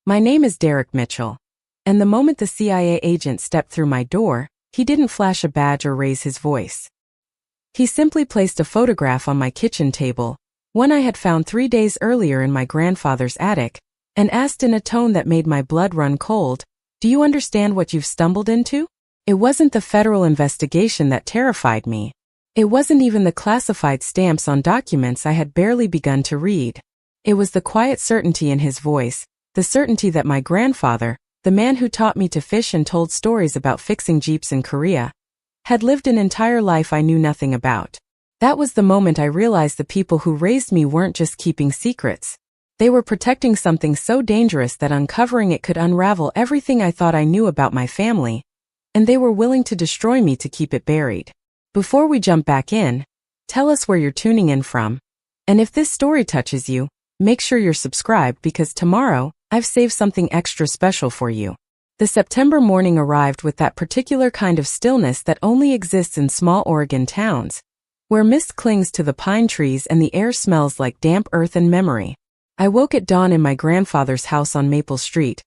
My name is Derek Mitchell. And the moment the CIA agent stepped through my door, he didn't flash a badge or raise his voice. He simply placed a photograph on my kitchen table, one I had found 3 days earlier in my grandfather's attic, and asked in a tone that made my blood run cold, "Do you understand what you've stumbled into?" It wasn't the federal investigation that terrified me. It wasn't even the classified stamps on documents I had barely begun to read. It was the quiet certainty in his voice, the certainty that my grandfather, the man who taught me to fish and told stories about fixing Jeeps in Korea, had lived an entire life I knew nothing about. That was the moment I realized the people who raised me weren't just keeping secrets. They were protecting something so dangerous that uncovering it could unravel everything I thought I knew about my family, and they were willing to destroy me to keep it buried. Before we jump back in, tell us where you're tuning in from. And if this story touches you, make sure you're subscribed because tomorrow, I've saved something extra special for you. The September morning arrived with that particular kind of stillness that only exists in small Oregon towns, where mist clings to the pine trees and the air smells like damp earth and memory. I woke at dawn in my grandfather's house on Maple Street,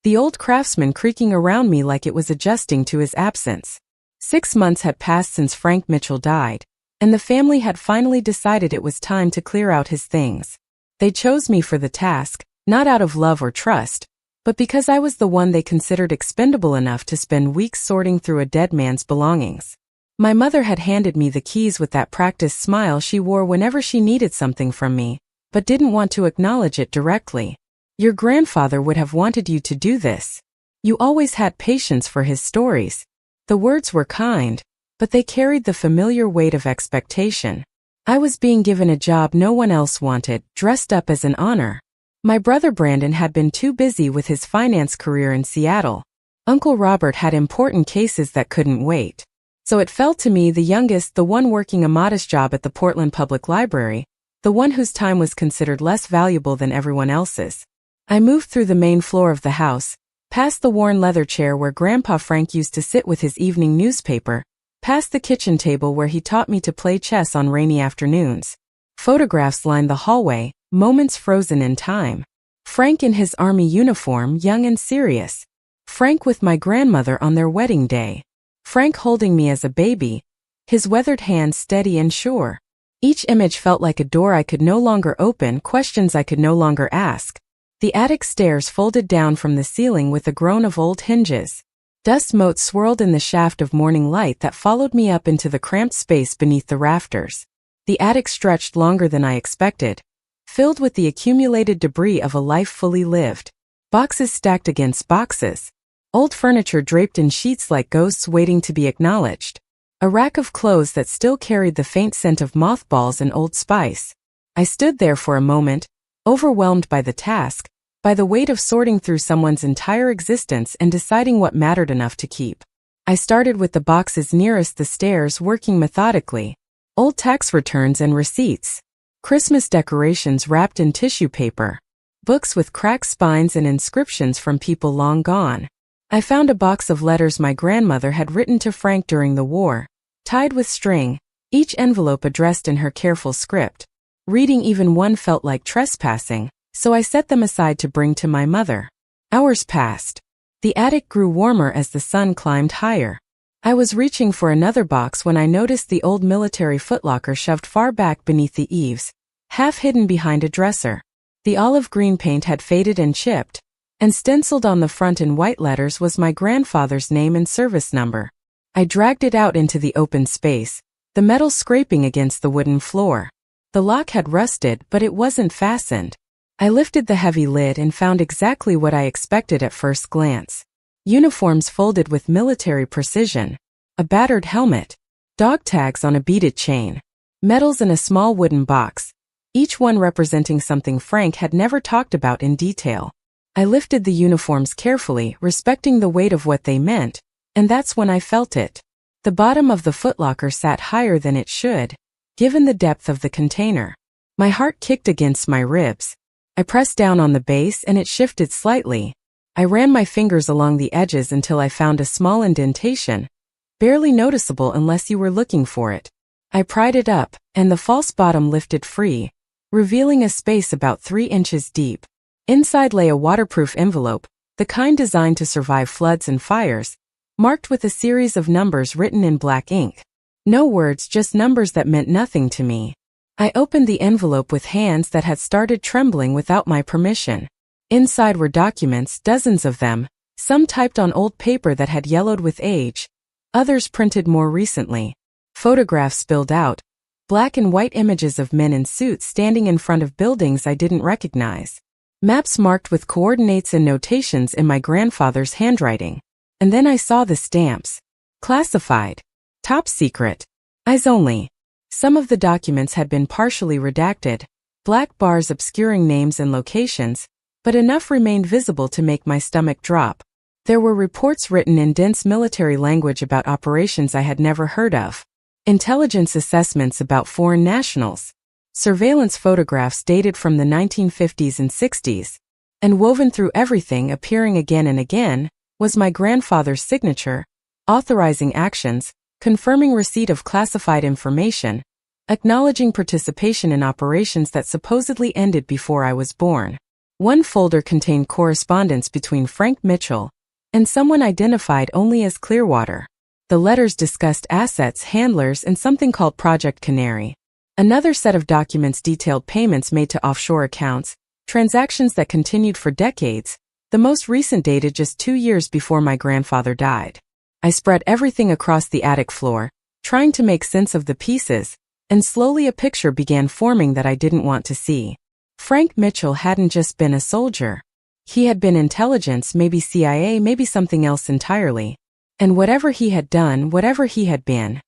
the old Craftsman creaking around me like it was adjusting to his absence. 6 months had passed since Frank Mitchell died, and the family had finally decided it was time to clear out his things. They chose me for the task, not out of love or trust, but because I was the one they considered expendable enough to spend weeks sorting through a dead man's belongings. My mother had handed me the keys with that practiced smile she wore whenever she needed something from me, but didn't want to acknowledge it directly. "Your grandfather would have wanted you to do this. You always had patience for his stories." The words were kind, but they carried the familiar weight of expectation. I was being given a job no one else wanted, dressed up as an honor. My brother Brandon had been too busy with his finance career in Seattle. Uncle Robert had important cases that couldn't wait. So it fell to me, the youngest, the one working a modest job at the Portland Public Library, the one whose time was considered less valuable than everyone else's. I moved through the main floor of the house, past the worn leather chair where Grandpa Frank used to sit with his evening newspaper, past the kitchen table where he taught me to play chess on rainy afternoons. Photographs lined the hallway, moments frozen in time. Frank in his army uniform, young and serious. Frank with my grandmother on their wedding day. Frank holding me as a baby, his weathered hand steady and sure. Each image felt like a door I could no longer open, questions I could no longer ask. The attic stairs folded down from the ceiling with a groan of old hinges. Dust motes swirled in the shaft of morning light that followed me up into the cramped space beneath the rafters. The attic stretched longer than I expected, filled with the accumulated debris of a life fully lived. Boxes stacked against boxes. Old furniture draped in sheets like ghosts waiting to be acknowledged. A rack of clothes that still carried the faint scent of mothballs and Old Spice. I stood there for a moment, overwhelmed by the task, by the weight of sorting through someone's entire existence and deciding what mattered enough to keep. I started with the boxes nearest the stairs, working methodically. Old tax returns and receipts. Christmas decorations wrapped in tissue paper. Books with cracked spines and inscriptions from people long gone. I found a box of letters my grandmother had written to Frank during the war, tied with string, each envelope addressed in her careful script. Reading even one felt like trespassing, so I set them aside to bring to my mother. Hours passed. The attic grew warmer as the sun climbed higher. I was reaching for another box when I noticed the old military footlocker shoved far back beneath the eaves, half hidden behind a dresser. The olive green paint had faded and chipped, and stenciled on the front in white letters was my grandfather's name and service number. I dragged it out into the open space, the metal scraping against the wooden floor. The lock had rusted, but it wasn't fastened. I lifted the heavy lid and found exactly what I expected at first glance. Uniforms folded with military precision. A battered helmet. Dog tags on a beaded chain. Medals in a small wooden box, each one representing something Frank had never talked about in detail. I lifted the uniforms carefully, respecting the weight of what they meant, and that's when I felt it. The bottom of the footlocker sat higher than it should, given the depth of the container. My heart kicked against my ribs. I pressed down on the base and it shifted slightly. I ran my fingers along the edges until I found a small indentation, barely noticeable unless you were looking for it. I pried it up, and the false bottom lifted free, revealing a space about 3 inches deep. Inside lay a waterproof envelope, the kind designed to survive floods and fires, marked with a series of numbers written in black ink. No words, just numbers that meant nothing to me. I opened the envelope with hands that had started trembling without my permission. Inside were documents, dozens of them, some typed on old paper that had yellowed with age, others printed more recently. Photographs spilled out, black and white images of men in suits standing in front of buildings I didn't recognize. Maps marked with coordinates and notations in my grandfather's handwriting. And then I saw the stamps. Classified. Top secret. Eyes only. Some of the documents had been partially redacted, black bars obscuring names and locations, but enough remained visible to make my stomach drop. There were reports written in dense military language about operations I had never heard of, intelligence assessments about foreign nationals, surveillance photographs dated from the 1950s and 60s, and woven through everything, appearing again and again, was my grandfather's signature, authorizing actions, confirming receipt of classified information, acknowledging participation in operations that supposedly ended before I was born. One folder contained correspondence between Frank Mitchell and someone identified only as Clearwater. The letters discussed assets, handlers, and something called Project Canary. Another set of documents detailed payments made to offshore accounts, transactions that continued for decades, the most recent dated just 2 years before my grandfather died. I spread everything across the attic floor, trying to make sense of the pieces, and slowly a picture began forming that I didn't want to see. Frank Mitchell hadn't just been a soldier. He had been intelligence, maybe CIA, maybe something else entirely. And whatever he had done, whatever he had been,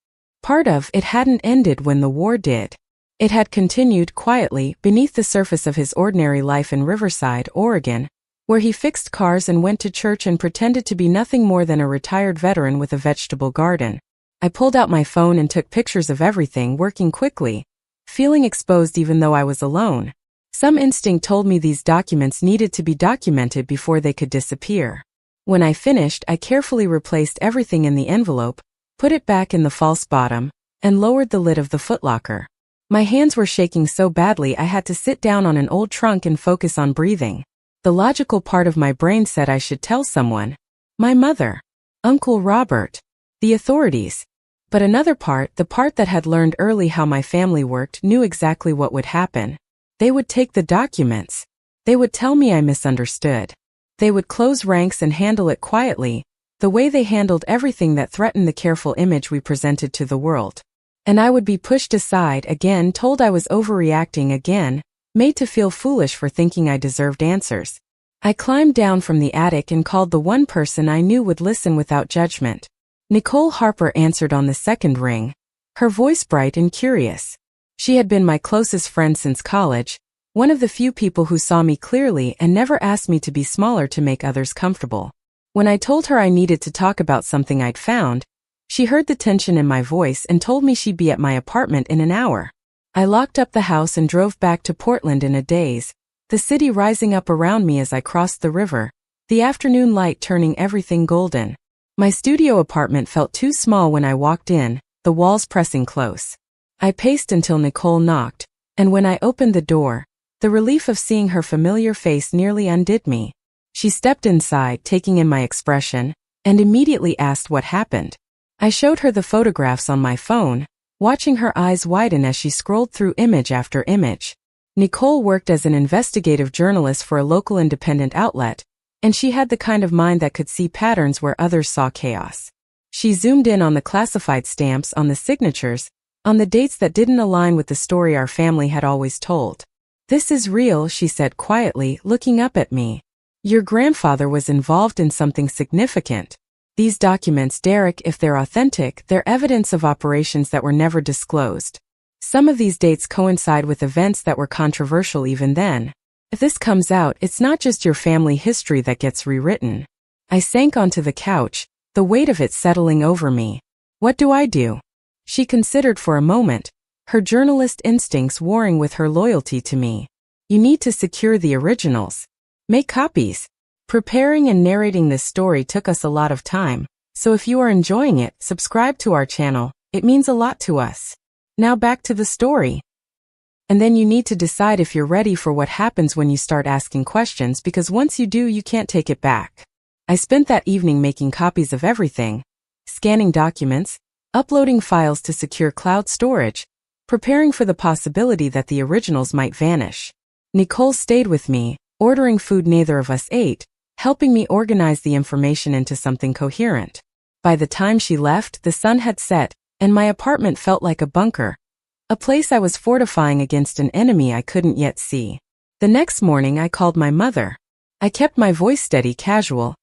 part of it hadn't ended when the war did. It had continued quietly beneath the surface of his ordinary life in Riverside, Oregon, where he fixed cars and went to church and pretended to be nothing more than a retired veteran with a vegetable garden. I pulled out my phone and took pictures of everything, working quickly, feeling exposed even though I was alone. Some instinct told me these documents needed to be documented before they could disappear. When I finished, I carefully replaced everything in the envelope, put it back in the false bottom, and lowered the lid of the footlocker. My hands were shaking so badly I had to sit down on an old trunk and focus on breathing. The logical part of my brain said I should tell someone. My mother. Uncle Robert. The authorities. But another part, the part that had learned early how my family worked, knew exactly what would happen. They would take the documents. They would tell me I misunderstood. They would close ranks and handle it quietly, the way they handled everything that threatened the careful image we presented to the world. And I would be pushed aside again, told I was overreacting again, made to feel foolish for thinking I deserved answers. I climbed down from the attic and called the one person I knew would listen without judgment. Nicole Harper answered on the second ring, her voice bright and curious. She had been my closest friend since college, one of the few people who saw me clearly and never asked me to be smaller to make others comfortable. When I told her I needed to talk about something I'd found, she heard the tension in my voice and told me she'd be at my apartment in an hour. I locked up the house and drove back to Portland in a daze, the city rising up around me as I crossed the river, the afternoon light turning everything golden. My studio apartment felt too small when I walked in, the walls pressing close. I paced until Nicole knocked, and when I opened the door, the relief of seeing her familiar face nearly undid me. She stepped inside, taking in my expression, and immediately asked what happened. I showed her the photographs on my phone, watching her eyes widen as she scrolled through image after image. Nicole worked as an investigative journalist for a local independent outlet, and she had the kind of mind that could see patterns where others saw chaos. She zoomed in on the classified stamps, on the signatures, on the dates that didn't align with the story our family had always told. "This is real," she said quietly, looking up at me. "Your grandfather was involved in something significant. These documents, Derek, if they're authentic, they're evidence of operations that were never disclosed. Some of these dates coincide with events that were controversial even then. If this comes out, it's not just your family history that gets rewritten." I sank onto the couch, the weight of it settling over me. What do I do? She considered for a moment, her journalist instincts warring with her loyalty to me. "You need to secure the originals. Make copies." Preparing and narrating this story took us a lot of time, so if you are enjoying it, subscribe to our channel. It means a lot to us. Now back to the story. And then you need to decide if you're ready for what happens when you start asking questions, because once you do, you can't take it back. I spent that evening making copies of everything, scanning documents, uploading files to secure cloud storage, preparing for the possibility that the originals might vanish. Nicole stayed with me, ordering food neither of us ate, helping me organize the information into something coherent. By the time she left, the sun had set, and my apartment felt like a bunker, a place I was fortifying against an enemy I couldn't yet see. The next morning I called my mother. I kept my voice steady, casual,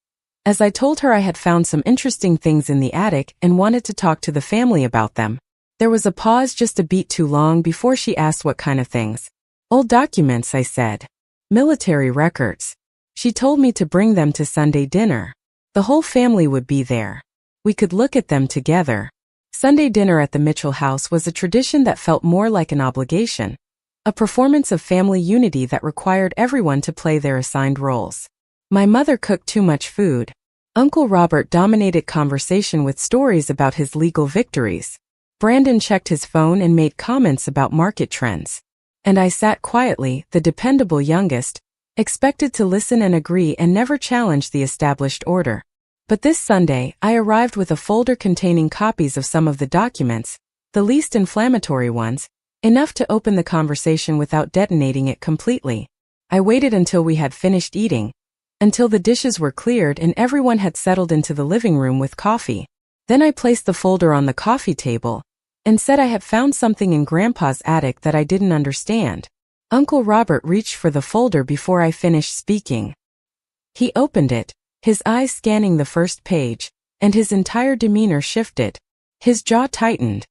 as I told her I had found some interesting things in the attic and wanted to talk to the family about them. There was a pause just a beat too long before she asked what kind of things. Old documents, I said. Military records. She told me to bring them to Sunday dinner. The whole family would be there. We could look at them together. Sunday dinner at the Mitchell house was a tradition that felt more like an obligation, a performance of family unity that required everyone to play their assigned roles. My mother cooked too much food. Uncle Robert dominated conversation with stories about his legal victories. Brandon checked his phone and made comments about market trends. And I sat quietly, the dependable youngest, expected to listen and agree and never challenge the established order. But this Sunday, I arrived with a folder containing copies of some of the documents, the least inflammatory ones, enough to open the conversation without detonating it completely. I waited until we had finished eating, until the dishes were cleared and everyone had settled into the living room with coffee. Then I placed the folder on the coffee table and said I had found something in Grandpa's attic that I didn't understand. Uncle Robert reached for the folder before I finished speaking. He opened it, his eyes scanning the first page, and his entire demeanor shifted. His jaw tightened.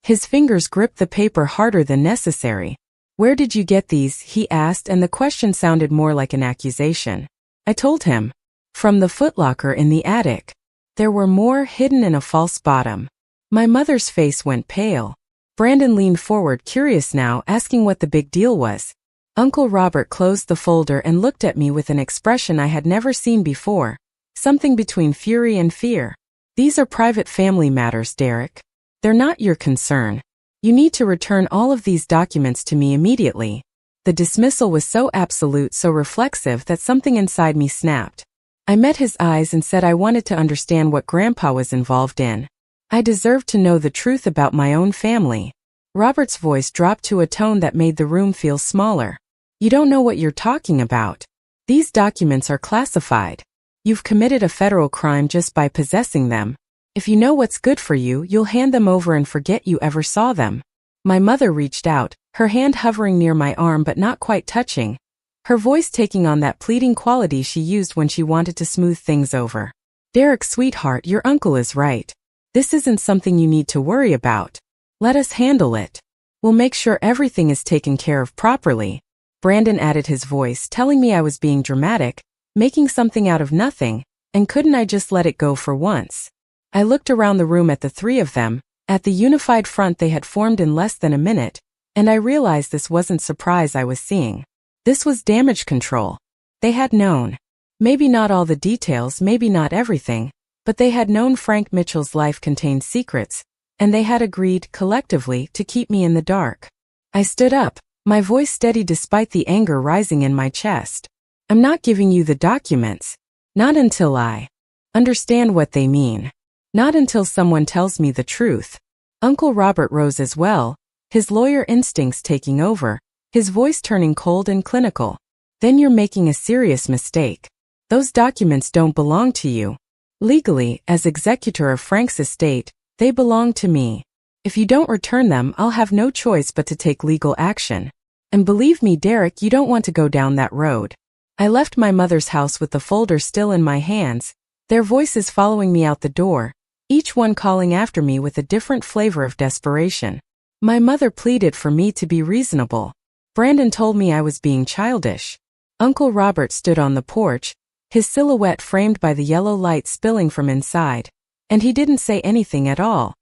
His fingers gripped the paper harder than necessary. "Where did you get these?" he asked, and the question sounded more like an accusation. I told him. From the footlocker in the attic. There were more hidden in a false bottom. My mother's face went pale. Brandon leaned forward, curious now, asking what the big deal was. Uncle Robert closed the folder and looked at me with an expression I had never seen before, something between fury and fear. "These are private family matters, Derek. They're not your concern. You need to return all of these documents to me immediately." The dismissal was so absolute, so reflexive, that something inside me snapped. I met his eyes and said I wanted to understand what Grandpa was involved in. I deserved to know the truth about my own family. Robert's voice dropped to a tone that made the room feel smaller. "You don't know what you're talking about. These documents are classified. You've committed a federal crime just by possessing them. If you know what's good for you, you'll hand them over and forget you ever saw them." My mother reached out, her hand hovering near my arm but not quite touching, her voice taking on that pleading quality she used when she wanted to smooth things over. "Derek, sweetheart, your uncle is right. This isn't something you need to worry about. Let us handle it. We'll make sure everything is taken care of properly." Brandon added his voice, telling me I was being dramatic, making something out of nothing, and couldn't I just let it go for once? I looked around the room at the three of them, at the unified front they had formed in less than a minute, and I realized this wasn't surprise I was seeing. This was damage control. They had known. Maybe not all the details, maybe not everything, but they had known Frank Mitchell's life contained secrets, and they had agreed, collectively, to keep me in the dark. I stood up, my voice steady despite the anger rising in my chest. "I'm not giving you the documents. Not until I understand what they mean. Not until someone tells me the truth." Uncle Robert rose as well, his lawyer instincts taking over, his voice turning cold and clinical. "Then you're making a serious mistake. Those documents don't belong to you. Legally, as executor of Frank's estate, they belong to me. If you don't return them, I'll have no choice but to take legal action. And believe me, Derek, you don't want to go down that road." I left my mother's house with the folder still in my hands, their voices following me out the door, each one calling after me with a different flavor of desperation. My mother pleaded for me to be reasonable. Brandon told me I was being childish. Uncle Robert stood on the porch, his silhouette framed by the yellow light spilling from inside, and he didn't say anything at all.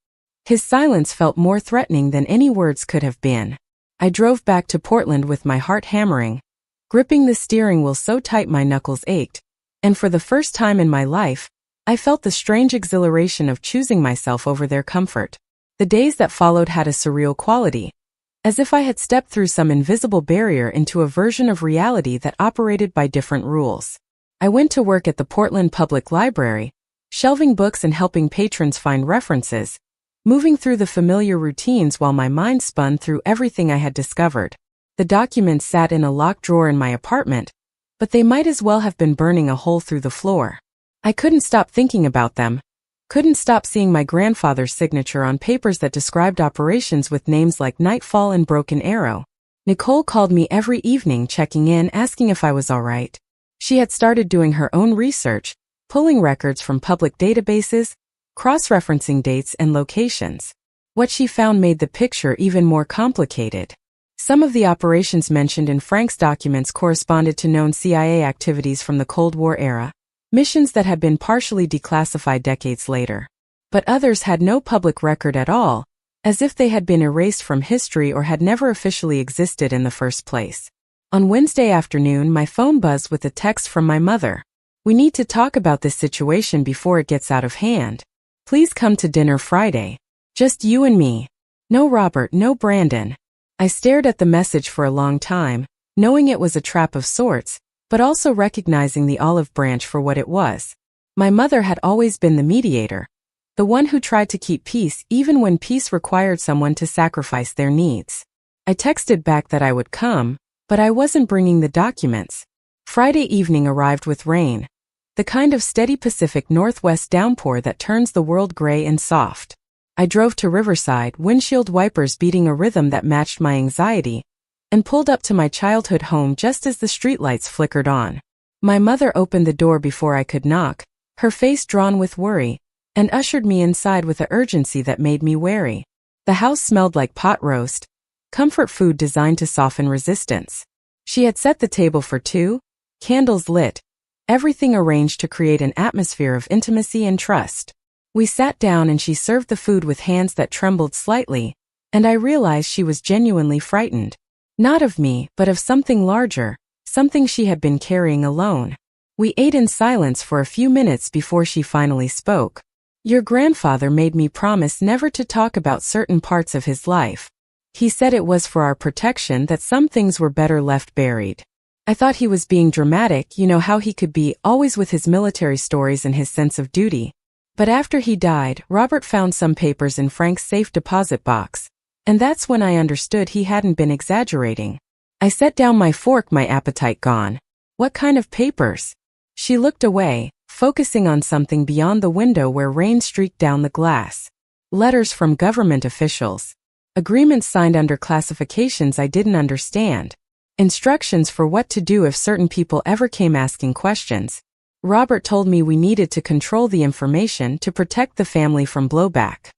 His silence felt more threatening than any words could have been. I drove back to Portland with my heart hammering, gripping the steering wheel so tight my knuckles ached, and for the first time in my life, I felt the strange exhilaration of choosing myself over their comfort. The days that followed had a surreal quality. as if I had stepped through some invisible barrier into a version of reality that operated by different rules. I went to work at the Portland Public Library, shelving books and helping patrons find references, moving through the familiar routines while my mind spun through everything I had discovered. The documents sat in a locked drawer in my apartment, but they might as well have been burning a hole through the floor. I couldn't stop thinking about them, couldn't stop seeing my grandfather's signature on papers that described operations with names like Nightfall and Broken Arrow. Nicole called me every evening, checking in, asking if I was all right. She had started doing her own research, pulling records from public databases, cross-referencing dates and locations. What she found made the picture even more complicated. Some of the operations mentioned in Frank's documents corresponded to known CIA activities from the Cold War era, missions that had been partially declassified decades later. But others had no public record at all, as if they had been erased from history or had never officially existed in the first place. On Wednesday afternoon, my phone buzzed with a text from my mother. "We need to talk about this situation before it gets out of hand. Please come to dinner Friday. Just you and me. No Robert, no Brandon." I stared at the message for a long time, knowing it was a trap of sorts, but also recognizing the olive branch for what it was. My mother had always been the mediator, the one who tried to keep peace even when peace required someone to sacrifice their needs. I texted back that I would come, but I wasn't bringing the documents. Friday evening arrived with rain, the kind of steady Pacific Northwest downpour that turns the world gray and soft. I drove to Riverside, windshield wipers beating a rhythm that matched my anxiety, and pulled up to my childhood home just as the streetlights flickered on. My mother opened the door before I could knock, her face drawn with worry, and ushered me inside with an urgency that made me wary. The house smelled like pot roast, comfort food designed to soften resistance. She had set the table for two, candles lit, everything arranged to create an atmosphere of intimacy and trust. We sat down and she served the food with hands that trembled slightly, and I realized she was genuinely frightened. Not of me, but of something larger, something she had been carrying alone. We ate in silence for a few minutes before she finally spoke. "Your grandfather made me promise never to talk about certain parts of his life. He said it was for our protection, that some things were better left buried." I thought he was being dramatic, you know how he could be, always with his military stories and his sense of duty. But after he died, Robert found some papers in Frank's safe deposit box, and that's when I understood he hadn't been exaggerating. I set down my fork, my appetite gone. "What kind of papers?" She looked away, focusing on something beyond the window where rain streaked down the glass. Letters from government officials. Agreements signed under classifications I didn't understand. Instructions for what to do if certain people ever came asking questions. Robert told me we needed to control the information to protect the family from blowback.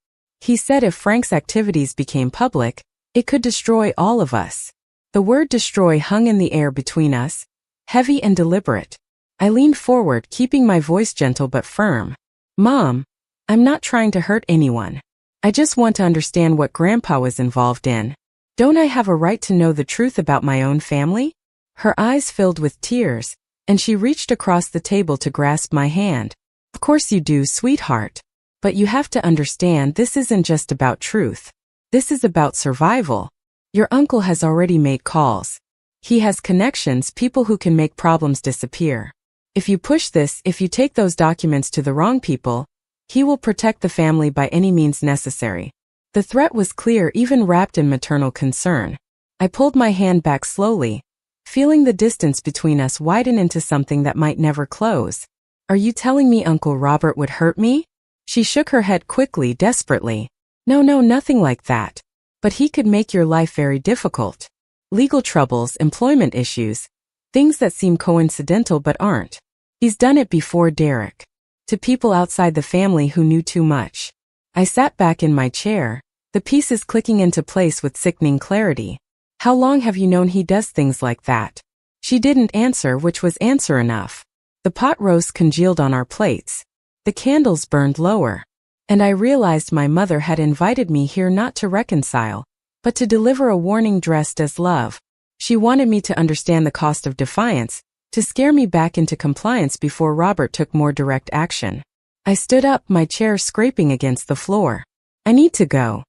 He said if Frank's activities became public, it could destroy all of us. The word destroy hung in the air between us, heavy and deliberate. I leaned forward, keeping my voice gentle but firm. "Mom, I'm not trying to hurt anyone. I just want to understand what Grandpa was involved in. Don't I have a right to know the truth about my own family?" Her eyes filled with tears, and she reached across the table to grasp my hand. "Of course you do, sweetheart. But you have to understand, this isn't just about truth. This is about survival. Your uncle has already made calls. He has connections, people who can make problems disappear. If you push this, if you take those documents to the wrong people, he will protect the family by any means necessary." The threat was clear, even wrapped in maternal concern. I pulled my hand back slowly, feeling the distance between us widen into something that might never close. "Are you telling me Uncle Robert would hurt me?" She shook her head quickly, desperately. No, nothing like that. But he could make your life very difficult. Legal troubles, employment issues, things that seem coincidental but aren't. He's done it before, Derek. To people outside the family who knew too much. I sat back in my chair, the pieces clicking into place with sickening clarity. "How long have you known he does things like that?" She didn't answer, which was answer enough. The pot roast congealed on our plates. The candles burned lower. And I realized my mother had invited me here not to reconcile, but to deliver a warning dressed as love. She wanted me to understand the cost of defiance, to scare me back into compliance before Robert took more direct action. I stood up, my chair scraping against the floor. "I need to go."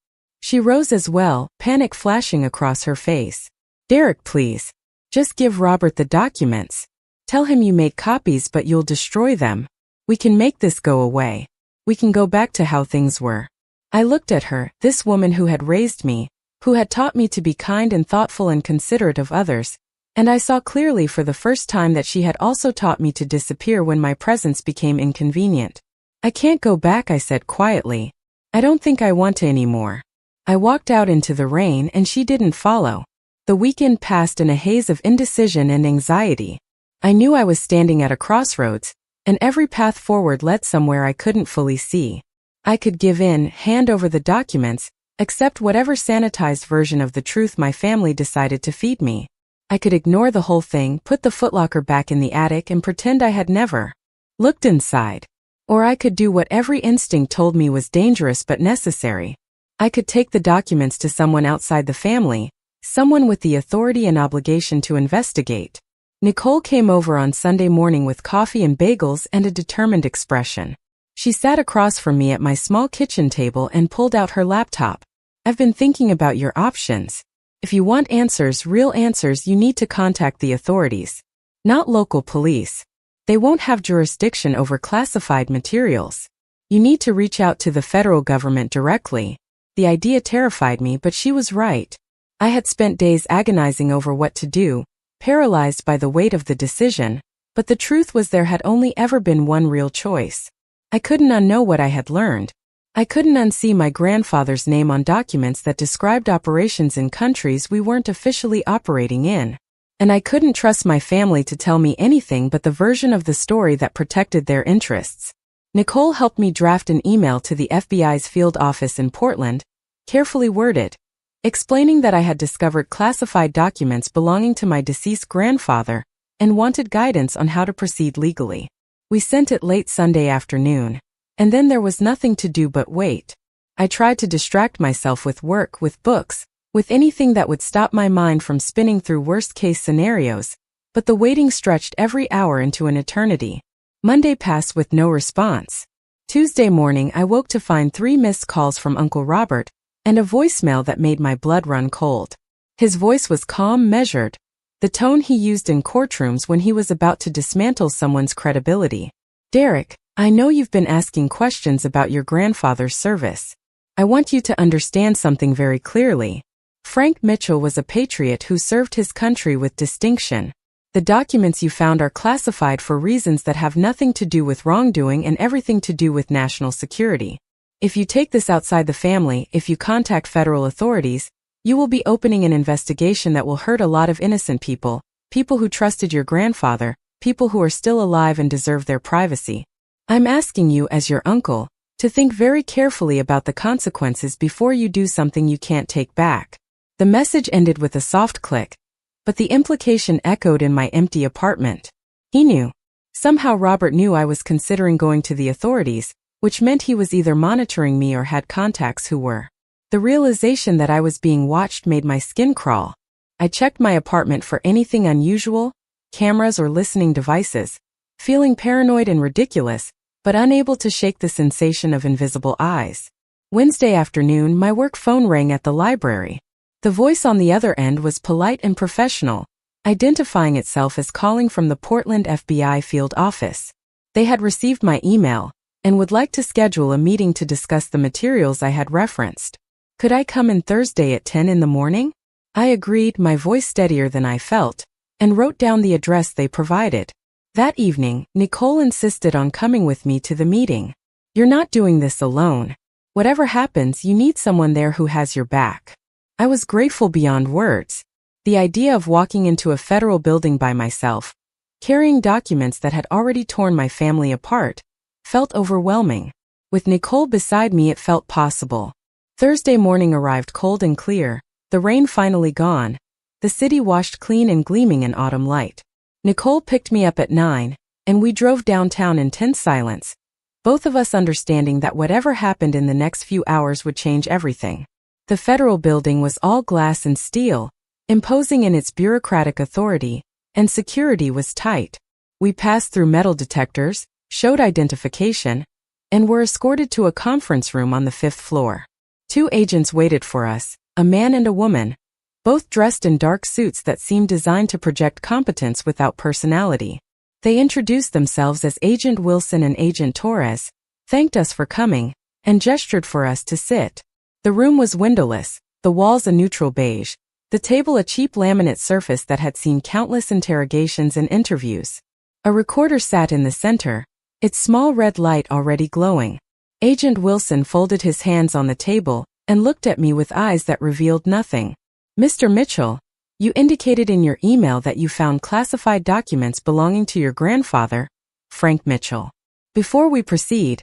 She rose as well, panic flashing across her face. Derek, please. Just give Robert the documents. Tell him you made copies but you'll destroy them. We can make this go away. We can go back to how things were. I looked at her, this woman who had raised me, who had taught me to be kind and thoughtful and considerate of others, and I saw clearly for the first time that she had also taught me to disappear when my presence became inconvenient. I can't go back, I said quietly. I don't think I want to anymore. I walked out into the rain and she didn't follow. The weekend passed in a haze of indecision and anxiety. I knew I was standing at a crossroads, and every path forward led somewhere I couldn't fully see. I could give in, hand over the documents, accept whatever sanitized version of the truth my family decided to feed me. I could ignore the whole thing, put the footlocker back in the attic and pretend I had never looked inside. Or I could do what every instinct told me was dangerous but necessary. I could take the documents to someone outside the family, someone with the authority and obligation to investigate. Nicole came over on Sunday morning with coffee and bagels and a determined expression. She sat across from me at my small kitchen table and pulled out her laptop. I've been thinking about your options. If you want answers, real answers, you need to contact the authorities. Not local police. They won't have jurisdiction over classified materials. You need to reach out to the federal government directly. The idea terrified me, but she was right. I had spent days agonizing over what to do, paralyzed by the weight of the decision, but the truth was there had only ever been one real choice. I couldn't unknow what I had learned. I couldn't unsee my grandfather's name on documents that described operations in countries we weren't officially operating in. And I couldn't trust my family to tell me anything but the version of the story that protected their interests. Nicole helped me draft an email to the FBI's field office in Portland, carefully worded, explaining that I had discovered classified documents belonging to my deceased grandfather and wanted guidance on how to proceed legally. We sent it late Sunday afternoon, and then there was nothing to do but wait. I tried to distract myself with work, with books, with anything that would stop my mind from spinning through worst-case scenarios, but the waiting stretched every hour into an eternity. Monday passed with no response. Tuesday morning I woke to find 3 missed calls from Uncle Robert, and a voicemail that made my blood run cold. His voice was calm, measured, the tone he used in courtrooms when he was about to dismantle someone's credibility. Derek, I know you've been asking questions about your grandfather's service. I want you to understand something very clearly. Frank Mitchell was a patriot who served his country with distinction. The documents you found are classified for reasons that have nothing to do with wrongdoing and everything to do with national security. If you take this outside the family, if you contact federal authorities, you will be opening an investigation that will hurt a lot of innocent people, people who trusted your grandfather, people who are still alive and deserve their privacy. I'm asking you, as your uncle, to think very carefully about the consequences before you do something you can't take back. The message ended with a soft click, but the implication echoed in my empty apartment. He knew. Somehow Robert knew I was considering going to the authorities, which meant he was either monitoring me or had contacts who were. The realization that I was being watched made my skin crawl. I checked my apartment for anything unusual, cameras or listening devices, feeling paranoid and ridiculous, but unable to shake the sensation of invisible eyes. Wednesday afternoon, my work phone rang at the library. The voice on the other end was polite and professional, identifying itself as calling from the Portland FBI field office. They had received my email and would like to schedule a meeting to discuss the materials I had referenced. Could I come in Thursday at 10 in the morning? I agreed, my voice steadier than I felt, and wrote down the address they provided. That evening, Nicole insisted on coming with me to the meeting. You're not doing this alone. Whatever happens, you need someone there who has your back. I was grateful beyond words. The idea of walking into a federal building by myself, carrying documents that had already torn my family apart, felt overwhelming. With Nicole beside me, it felt possible. Thursday morning arrived cold and clear, the rain finally gone, the city washed clean and gleaming in autumn light. Nicole picked me up at 9, and we drove downtown in tense silence, both of us understanding that whatever happened in the next few hours would change everything. The federal building was all glass and steel, imposing in its bureaucratic authority, and security was tight. We passed through metal detectors, showed identification, and were escorted to a conference room on the 5th floor. Two agents waited for us, a man and a woman, both dressed in dark suits that seemed designed to project competence without personality. They introduced themselves as Agent Wilson and Agent Torres, thanked us for coming, and gestured for us to sit. The room was windowless, the walls a neutral beige, the table a cheap laminate surface that had seen countless interrogations and interviews. A recorder sat in the center, its small red light already glowing. Agent Wilson folded his hands on the table and looked at me with eyes that revealed nothing. Mr. Mitchell, you indicated in your email that you found classified documents belonging to your grandfather, Frank Mitchell. Before we proceed,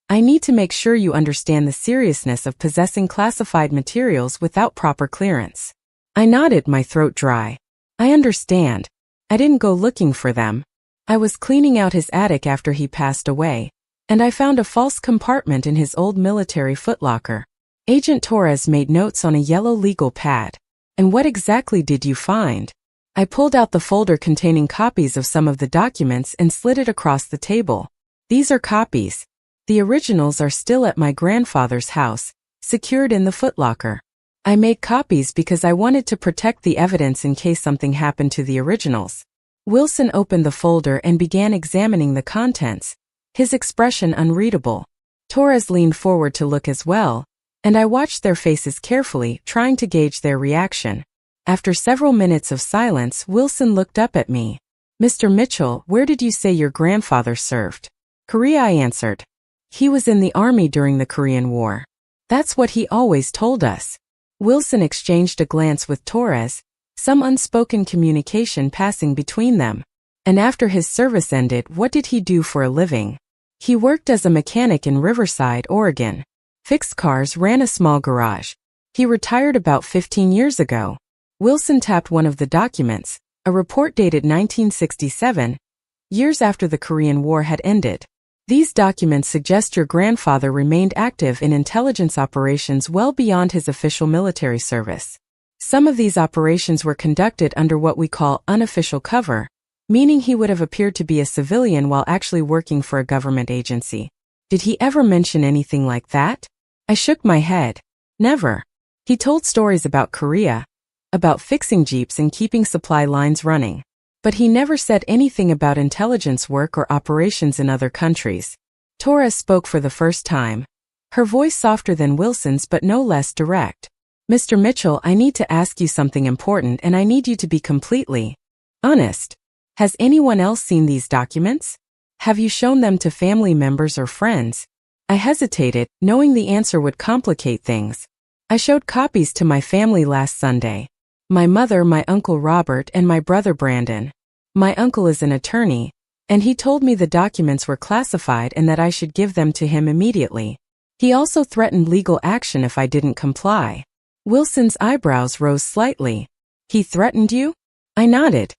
I need to make sure you understand the seriousness of possessing classified materials without proper clearance. I nodded, my throat dry. I understand. I didn't go looking for them. I was cleaning out his attic after he passed away, and I found a false compartment in his old military footlocker. Agent Torres made notes on a yellow legal pad. And what exactly did you find? I pulled out the folder containing copies of some of the documents and slid it across the table. These are copies. The originals are still at my grandfather's house, secured in the footlocker. I made copies because I wanted to protect the evidence in case something happened to the originals. Wilson opened the folder and began examining the contents, his expression unreadable. Torres leaned forward to look as well, and I watched their faces carefully, trying to gauge their reaction. After several minutes of silence, Wilson looked up at me. Mr. Mitchell, where did you say your grandfather served? Korea, I answered. He was in the army during the Korean War. That's what he always told us. Wilson exchanged a glance with Torres, some unspoken communication passing between them. And after his service ended, what did he do for a living? He worked as a mechanic in Riverside, Oregon. Fixed cars, ran a small garage. He retired about 15 years ago. Wilson tapped one of the documents, a report dated 1967, years after the Korean War had ended. These documents suggest your grandfather remained active in intelligence operations well beyond his official military service. Some of these operations were conducted under what we call unofficial cover, meaning he would have appeared to be a civilian while actually working for a government agency. Did he ever mention anything like that? I shook my head. Never. He told stories about Korea, about fixing jeeps and keeping supply lines running. But he never said anything about intelligence work or operations in other countries. Torres spoke for the first time, her voice softer than Wilson's but no less direct. Mr. Mitchell, I need to ask you something important and I need you to be completely honest. Has anyone else seen these documents? Have you shown them to family members or friends? I hesitated, knowing the answer would complicate things. I showed copies to my family last Sunday. My mother, my uncle Robert, and my brother Brandon. My uncle is an attorney, and he told me the documents were classified and that I should give them to him immediately. He also threatened legal action if I didn't comply. Wilson's eyebrows rose slightly. He threatened you? I nodded.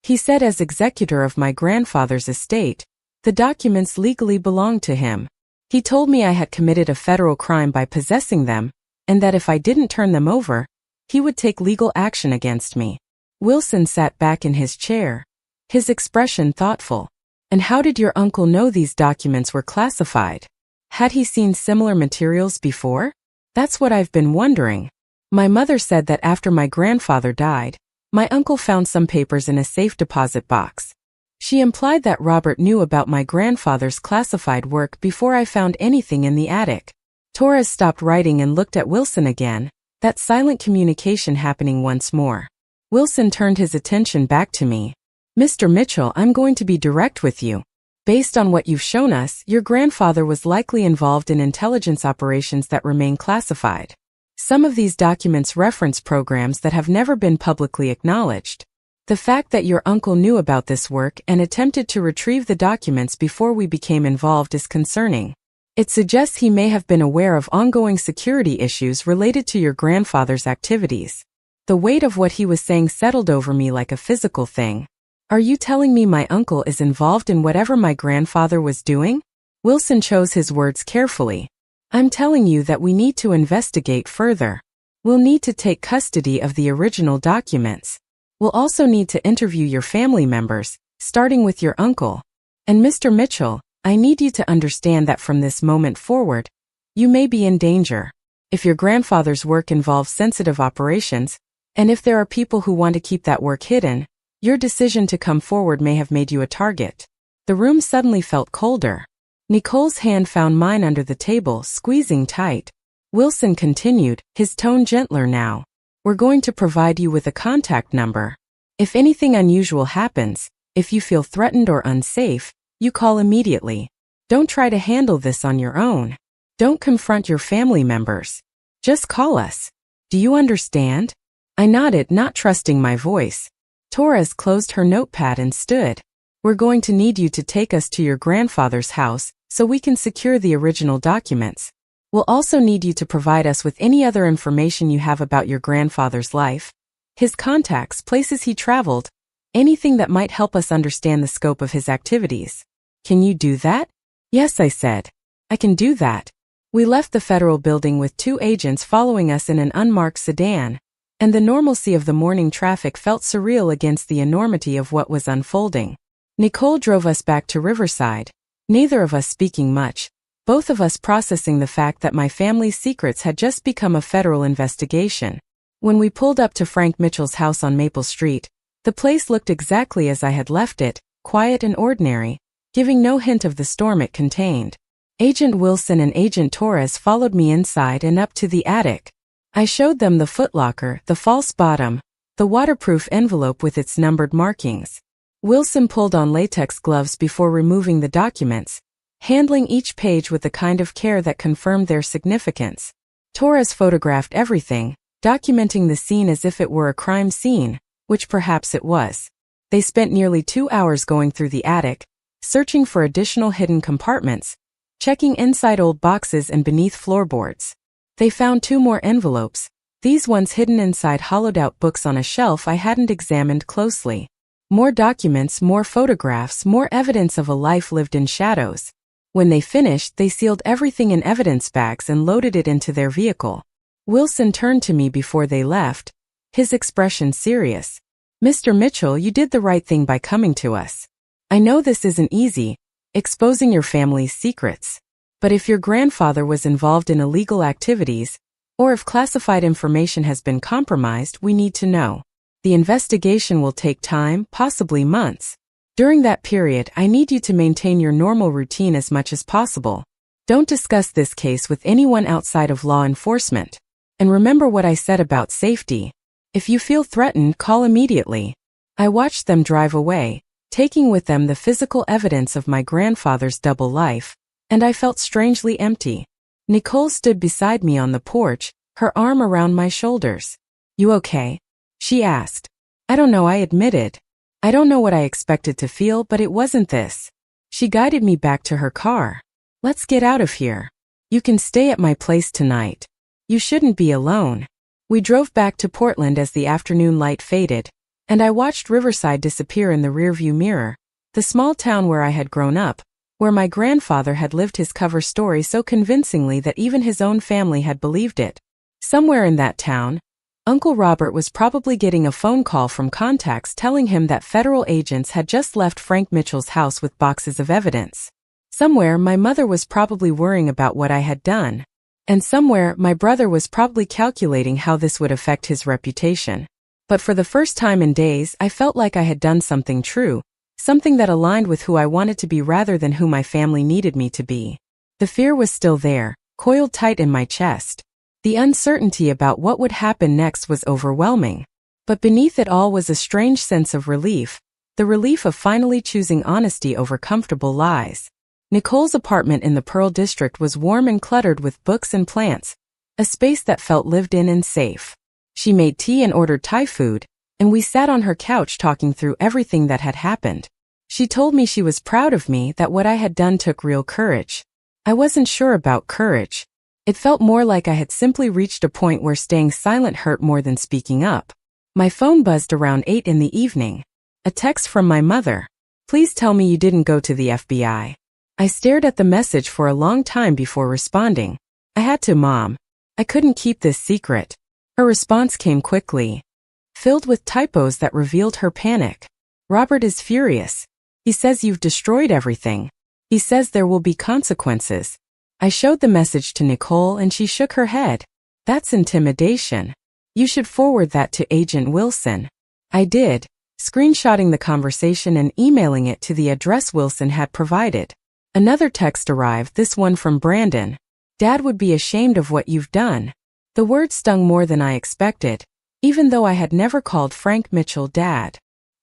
He said as executor of my grandfather's estate, the documents legally belonged to him. He told me I had committed a federal crime by possessing them, and that if I didn't turn them over, he would take legal action against me. Wilson sat back in his chair, his expression thoughtful. And how did your uncle know these documents were classified? Had he seen similar materials before? That's what I've been wondering. My mother said that after my grandfather died, my uncle found some papers in a safe deposit box. She implied that Robert knew about my grandfather's classified work before I found anything in the attic. Torres stopped writing and looked at Wilson again, that silent communication happening once more. Wilson turned his attention back to me. Mr. Mitchell, I'm going to be direct with you. Based on what you've shown us, your grandfather was likely involved in intelligence operations that remain classified. Some of these documents reference programs that have never been publicly acknowledged. The fact that your uncle knew about this work and attempted to retrieve the documents before we became involved is concerning. It suggests he may have been aware of ongoing security issues related to your grandfather's activities. The weight of what he was saying settled over me like a physical thing. Are you telling me my uncle is involved in whatever my grandfather was doing? Wilson chose his words carefully. I'm telling you that we need to investigate further. We'll need to take custody of the original documents. We'll also need to interview your family members, starting with your uncle. And Mr. Mitchell, I need you to understand that from this moment forward, you may be in danger. If your grandfather's work involves sensitive operations, and if there are people who want to keep that work hidden, your decision to come forward may have made you a target. The room suddenly felt colder. Nicole's hand found mine under the table, squeezing tight. Wilson continued, his tone gentler now. We're going to provide you with a contact number. If anything unusual happens, if you feel threatened or unsafe, you call immediately. Don't try to handle this on your own. Don't confront your family members. Just call us. Do you understand? I nodded, not trusting my voice. Torres closed her notepad and stood. We're going to need you to take us to your grandfather's house so we can secure the original documents. We'll also need you to provide us with any other information you have about your grandfather's life, his contacts, places he traveled, anything that might help us understand the scope of his activities. Can you do that? Yes, I said. I can do that. We left the federal building with 2 agents following us in an unmarked sedan, and the normalcy of the morning traffic felt surreal against the enormity of what was unfolding. Nicole drove us back to Riverside, neither of us speaking much, both of us processing the fact that my family's secrets had just become a federal investigation. When we pulled up to Frank Mitchell's house on Maple Street, the place looked exactly as I had left it, quiet and ordinary, giving no hint of the storm it contained. Agent Wilson and Agent Torres followed me inside and up to the attic. I showed them the footlocker, the false bottom, the waterproof envelope with its numbered markings. Wilson pulled on latex gloves before removing the documents, handling each page with the kind of care that confirmed their significance. Torres photographed everything, documenting the scene as if it were a crime scene, which perhaps it was. They spent nearly 2 hours going through the attic, searching for additional hidden compartments, checking inside old boxes and beneath floorboards. They found 2 more envelopes, these ones hidden inside hollowed-out books on a shelf I hadn't examined closely. More documents, more photographs, more evidence of a life lived in shadows. When they finished, they sealed everything in evidence bags and loaded it into their vehicle. Wilson turned to me before they left, his expression serious. Mr. Mitchell, you did the right thing by coming to us. I know this isn't easy, exposing your family's secrets. But if your grandfather was involved in illegal activities, or if classified information has been compromised, we need to know. The investigation will take time, possibly months. During that period, I need you to maintain your normal routine as much as possible. Don't discuss this case with anyone outside of law enforcement. And remember what I said about safety. If you feel threatened, call immediately. I watched them drive away, taking with them the physical evidence of my grandfather's double life, and I felt strangely empty. Nicole stood beside me on the porch, her arm around my shoulders. You okay? She asked. I don't know, I admitted. I don't know what I expected to feel, but it wasn't this. She guided me back to her car. Let's get out of here. You can stay at my place tonight. You shouldn't be alone. We drove back to Portland as the afternoon light faded, and I watched Riverside disappear in the rearview mirror, the small town where I had grown up, where my grandfather had lived his cover story so convincingly that even his own family had believed it. Somewhere in that town, Uncle Robert was probably getting a phone call from contacts telling him that federal agents had just left Frank Mitchell's house with boxes of evidence. Somewhere, my mother was probably worrying about what I had done. And somewhere, my brother was probably calculating how this would affect his reputation. But for the first time in days, I felt like I had done something true, something that aligned with who I wanted to be rather than who my family needed me to be. The fear was still there, coiled tight in my chest. The uncertainty about what would happen next was overwhelming. But beneath it all was a strange sense of relief, the relief of finally choosing honesty over comfortable lies. Nicole's apartment in the Pearl District was warm and cluttered with books and plants, a space that felt lived in and safe. She made tea and ordered Thai food, and we sat on her couch talking through everything that had happened. She told me she was proud of me, that what I had done took real courage. I wasn't sure about courage. It felt more like I had simply reached a point where staying silent hurt more than speaking up. My phone buzzed around 8 in the evening. A text from my mother. Please tell me you didn't go to the FBI. I stared at the message for a long time before responding. I had to, Mom. I couldn't keep this secret. Her response came quickly, filled with typos that revealed her panic. Robert is furious. He says you've destroyed everything. He says there will be consequences. I showed the message to Nicole and she shook her head. That's intimidation. You should forward that to Agent Wilson. I did, screenshotting the conversation and emailing it to the address Wilson had provided. Another text arrived, this one from Brandon. Dad would be ashamed of what you've done. The word stung more than I expected, even though I had never called Frank Mitchell Dad.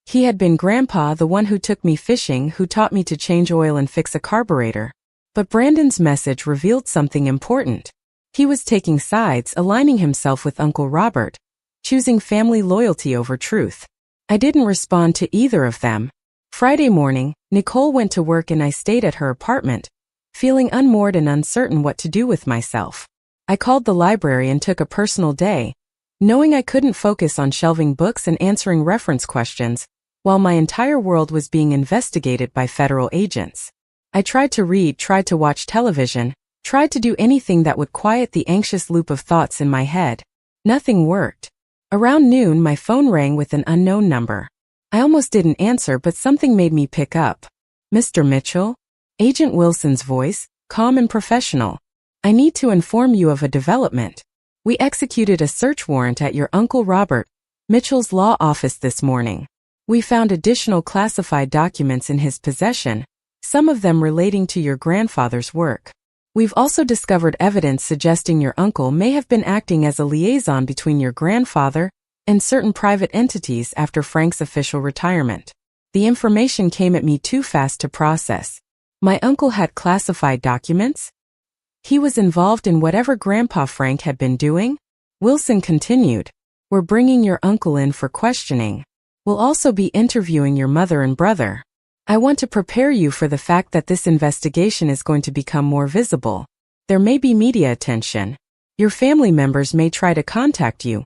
He had been Grandpa, the one who took me fishing, who taught me to change oil and fix a carburetor. But Brandon's message revealed something important. He was taking sides, aligning himself with Uncle Robert, choosing family loyalty over truth. I didn't respond to either of them. Friday morning, Nicole went to work and I stayed at her apartment, feeling unmoored and uncertain what to do with myself. I called the library and took a personal day, knowing I couldn't focus on shelving books and answering reference questions, while my entire world was being investigated by federal agents. I tried to read, tried to watch television, tried to do anything that would quiet the anxious loop of thoughts in my head. Nothing worked. Around noon, my phone rang with an unknown number. I almost didn't answer, but something made me pick up. Mr. Mitchell? Agent Wilson's voice, calm and professional. I need to inform you of a development. We executed a search warrant at your Uncle Robert Mitchell's law office this morning. We found additional classified documents in his possession, some of them relating to your grandfather's work. We've also discovered evidence suggesting your uncle may have been acting as a liaison between your grandfather and certain private entities after Frank's official retirement. The information came at me too fast to process. My uncle had classified documents? He was involved in whatever Grandpa Frank had been doing? Wilson continued. We're bringing your uncle in for questioning. We'll also be interviewing your mother and brother. I want to prepare you for the fact that this investigation is going to become more visible. There may be media attention. Your family members may try to contact you,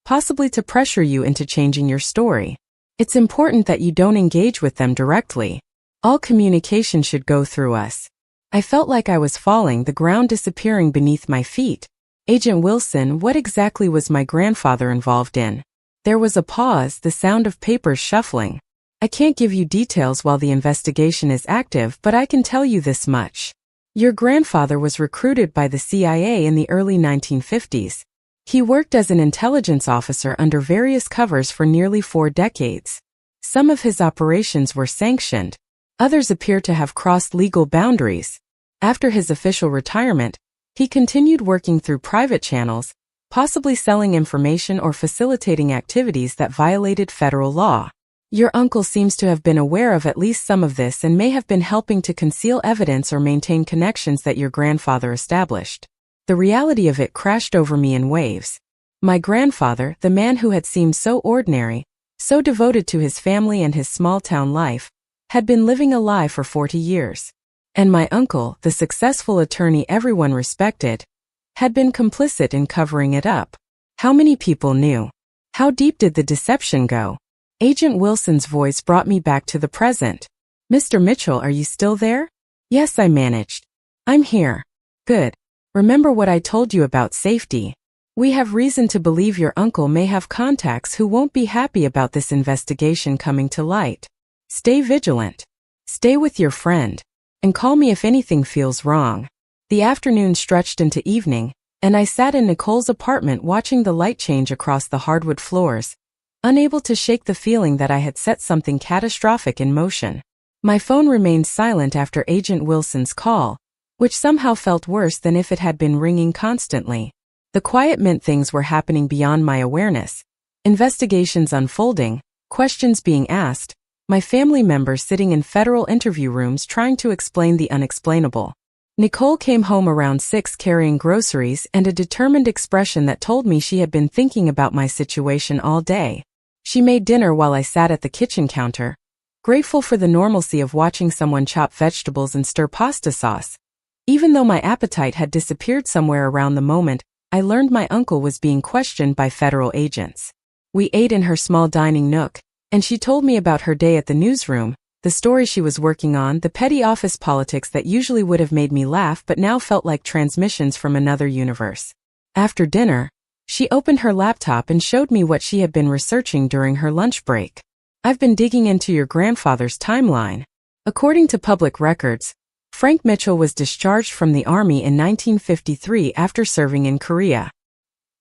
possibly to pressure you into changing your story. It's important that you don't engage with them directly. All communication should go through us. I felt like I was falling, the ground disappearing beneath my feet. Agent Wilson, what exactly was my grandfather involved in? There was a pause, the sound of papers shuffling. I can't give you details while the investigation is active, but I can tell you this much. Your grandfather was recruited by the CIA in the early 1950s. He worked as an intelligence officer under various covers for nearly 4 decades. Some of his operations were sanctioned. Others appear to have crossed legal boundaries. After his official retirement, he continued working through private channels, possibly selling information or facilitating activities that violated federal law. Your uncle seems to have been aware of at least some of this and may have been helping to conceal evidence or maintain connections that your grandfather established. The reality of it crashed over me in waves. My grandfather, the man who had seemed so ordinary, so devoted to his family and his small-town life, had been living a lie for 40 years. And my uncle, the successful attorney everyone respected, had been complicit in covering it up. How many people knew? How deep did the deception go? Agent Wilson's voice brought me back to the present. Mr. Mitchell, are you still there? Yes, I managed. I'm here. Good. Remember what I told you about safety. We have reason to believe your uncle may have contacts who won't be happy about this investigation coming to light. Stay vigilant. Stay with your friend. And call me if anything feels wrong. The afternoon stretched into evening, and I sat in Nicole's apartment watching the light change across the hardwood floors, unable to shake the feeling that I had set something catastrophic in motion. My phone remained silent after Agent Wilson's call, which somehow felt worse than if it had been ringing constantly. The quiet meant things were happening beyond my awareness. Investigations unfolding, questions being asked, my family members sitting in federal interview rooms trying to explain the unexplainable. Nicole came home around 6 carrying groceries and a determined expression that told me she had been thinking about my situation all day. She made dinner while I sat at the kitchen counter, grateful for the normalcy of watching someone chop vegetables and stir pasta sauce. Even though my appetite had disappeared somewhere around the moment I learned my uncle was being questioned by federal agents. We ate in her small dining nook, and she told me about her day at the newsroom, the story she was working on, the petty office politics that usually would have made me laugh but now felt like transmissions from another universe. After dinner, she opened her laptop and showed me what she had been researching during her lunch break. I've been digging into your grandfather's timeline. According to public records, Frank Mitchell was discharged from the Army in 1953 after serving in Korea.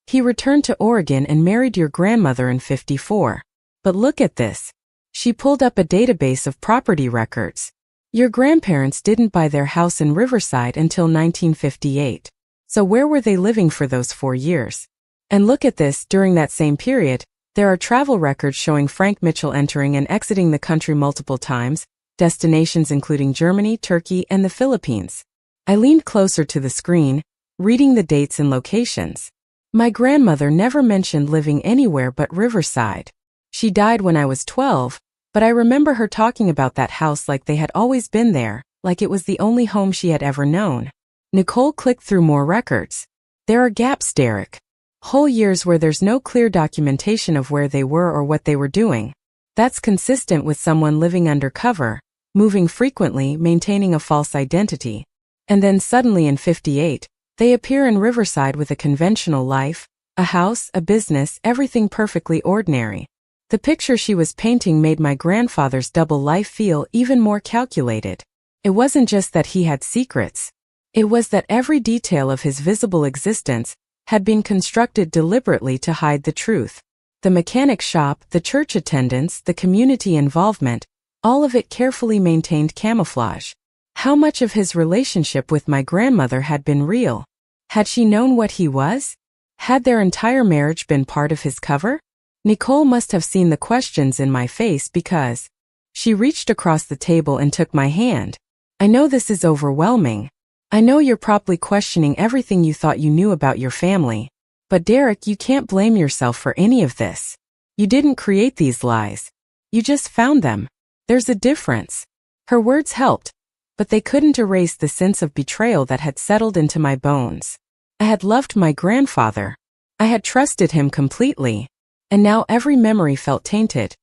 He returned to Oregon and married your grandmother in '54. But look at this. She pulled up a database of property records. Your grandparents didn't buy their house in Riverside until 1958. So where were they living for those 4 years? And look at this, during that same period, there are travel records showing Frank Mitchell entering and exiting the country multiple times, destinations including Germany, Turkey, and the Philippines. I leaned closer to the screen, reading the dates and locations. My grandmother never mentioned living anywhere but Riverside. She died when I was 12, but I remember her talking about that house like they had always been there, like it was the only home she had ever known. Nicole clicked through more records. There are gaps, Derek. Whole years where there's no clear documentation of where they were or what they were doing. That's consistent with someone living undercover, moving frequently, maintaining a false identity. And then suddenly in '58, they appear in Riverside with a conventional life, a house, a business, everything perfectly ordinary. The picture she was painting made my grandfather's double life feel even more calculated. It wasn't just that he had secrets. It was that every detail of his visible existence had been constructed deliberately to hide the truth. The mechanic shop, the church attendance, the community involvement, all of it carefully maintained camouflage. How much of his relationship with my grandmother had been real? Had she known what he was? Had their entire marriage been part of his cover? Nicole must have seen the questions in my face because she reached across the table and took my hand. I know this is overwhelming. I know you're probably questioning everything you thought you knew about your family. But Derek, you can't blame yourself for any of this. You didn't create these lies. You just found them. There's a difference. Her words helped, but they couldn't erase the sense of betrayal that had settled into my bones. I had loved my grandfather. I had trusted him completely. And now every memory felt tainted.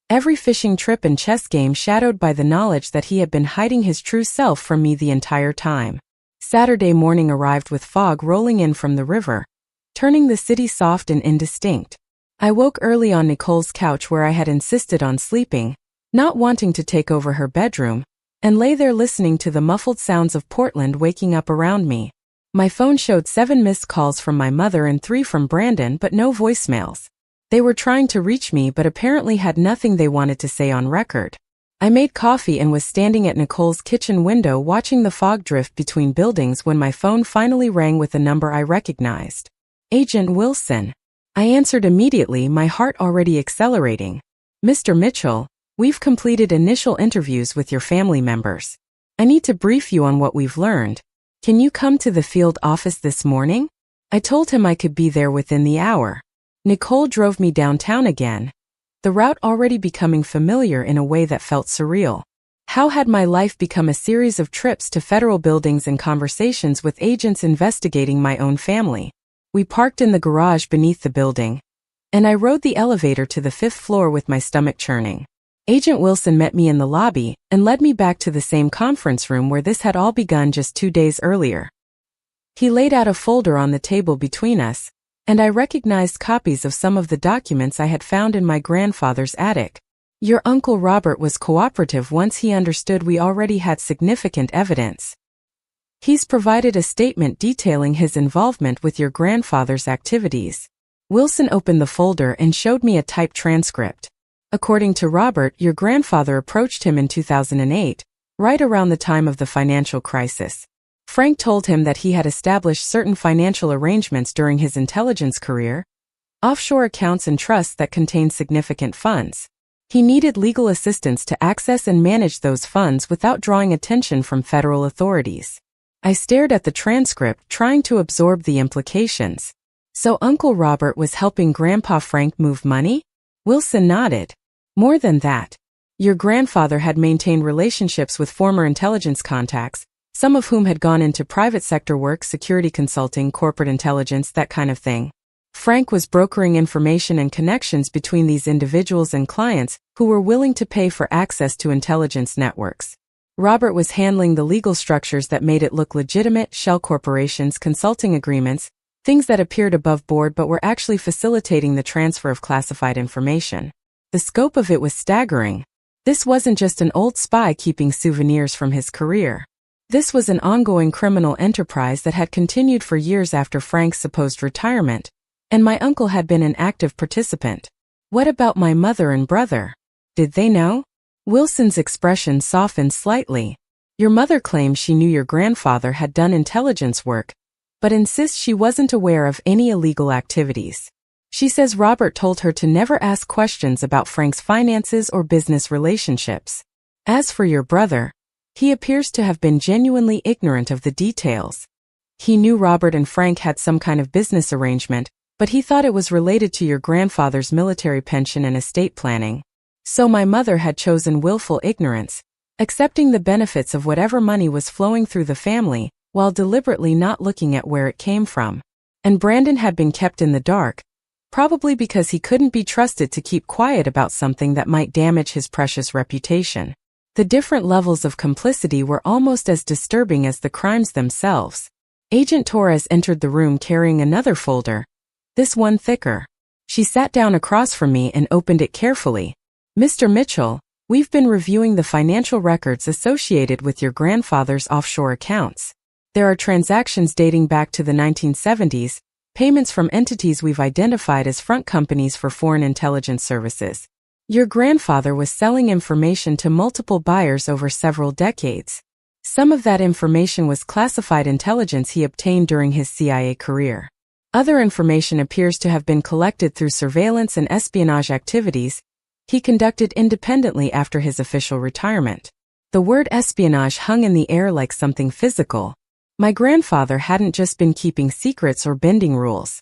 Every fishing trip and chess game shadowed by the knowledge that he had been hiding his true self from me the entire time. Saturday morning arrived with fog rolling in from the river, turning the city soft and indistinct. I woke early on Nicole's couch where I had insisted on sleeping, not wanting to take over her bedroom, and lay there listening to the muffled sounds of Portland waking up around me. My phone showed 7 missed calls from my mother and 3 from Brandon, but no voicemails. They were trying to reach me but apparently had nothing they wanted to say on record. I made coffee and was standing at Nicole's kitchen window watching the fog drift between buildings when my phone finally rang with a number I recognized. Agent Wilson. I answered immediately, my heart already accelerating. Mr. Mitchell, we've completed initial interviews with your family members. I need to brief you on what we've learned. Can you come to the field office this morning? I told him I could be there within the hour. Nicole drove me downtown again, the route already becoming familiar in a way that felt surreal. How had my life become a series of trips to federal buildings and conversations with agents investigating my own family? We parked in the garage beneath the building, and I rode the elevator to the 5th floor with my stomach churning. Agent Wilson met me in the lobby and led me back to the same conference room where this had all begun just 2 days earlier. He laid out a folder on the table between us, and I recognized copies of some of the documents I had found in my grandfather's attic. Your Uncle Robert was cooperative once he understood we already had significant evidence. He's provided a statement detailing his involvement with your grandfather's activities. Wilson opened the folder and showed me a typed transcript. According to Robert, your grandfather approached him in 2008, right around the time of the financial crisis. Frank told him that he had established certain financial arrangements during his intelligence career, offshore accounts and trusts that contained significant funds. He needed legal assistance to access and manage those funds without drawing attention from federal authorities. I stared at the transcript, trying to absorb the implications. So Uncle Robert was helping Grandpa Frank move money? Wilson nodded. More than that. Your grandfather had maintained relationships with former intelligence contacts, some of whom had gone into private sector work, security consulting, corporate intelligence, that kind of thing. Frank was brokering information and connections between these individuals and clients who were willing to pay for access to intelligence networks. Robert was handling the legal structures that made it look legitimate: shell corporations, consulting agreements, things that appeared above board but were actually facilitating the transfer of classified information. The scope of it was staggering. This wasn't just an old spy keeping souvenirs from his career. This was an ongoing criminal enterprise that had continued for years after Frank's supposed retirement, And my uncle had been an active participant. What about my mother and brother? Did they know? Wilson's expression softened slightly. Your mother claims she knew your grandfather had done intelligence work, but insists she wasn't aware of any illegal activities. She says Robert told her to never ask questions about Frank's finances or business relationships. As for your brother, he appears to have been genuinely ignorant of the details. He knew Robert and Frank had some kind of business arrangement, but he thought it was related to your grandfather's military pension and estate planning. So my mother had chosen willful ignorance, accepting the benefits of whatever money was flowing through the family, while deliberately not looking at where it came from. And Brandon had been kept in the dark, probably because he couldn't be trusted to keep quiet about something that might damage his precious reputation. The different levels of complicity were almost as disturbing as the crimes themselves. Agent Torres entered the room carrying another folder, this one thicker. She sat down across from me and opened it carefully. Mr. Mitchell, we've been reviewing the financial records associated with your grandfather's offshore accounts. There are transactions dating back to the 1970s, payments from entities we've identified as front companies for foreign intelligence services. Your grandfather was selling information to multiple buyers over several decades. Some of that information was classified intelligence he obtained during his CIA career. Other information appears to have been collected through surveillance and espionage activities he conducted independently after his official retirement. The word espionage hung in the air like something physical. My grandfather hadn't just been keeping secrets or bending rules.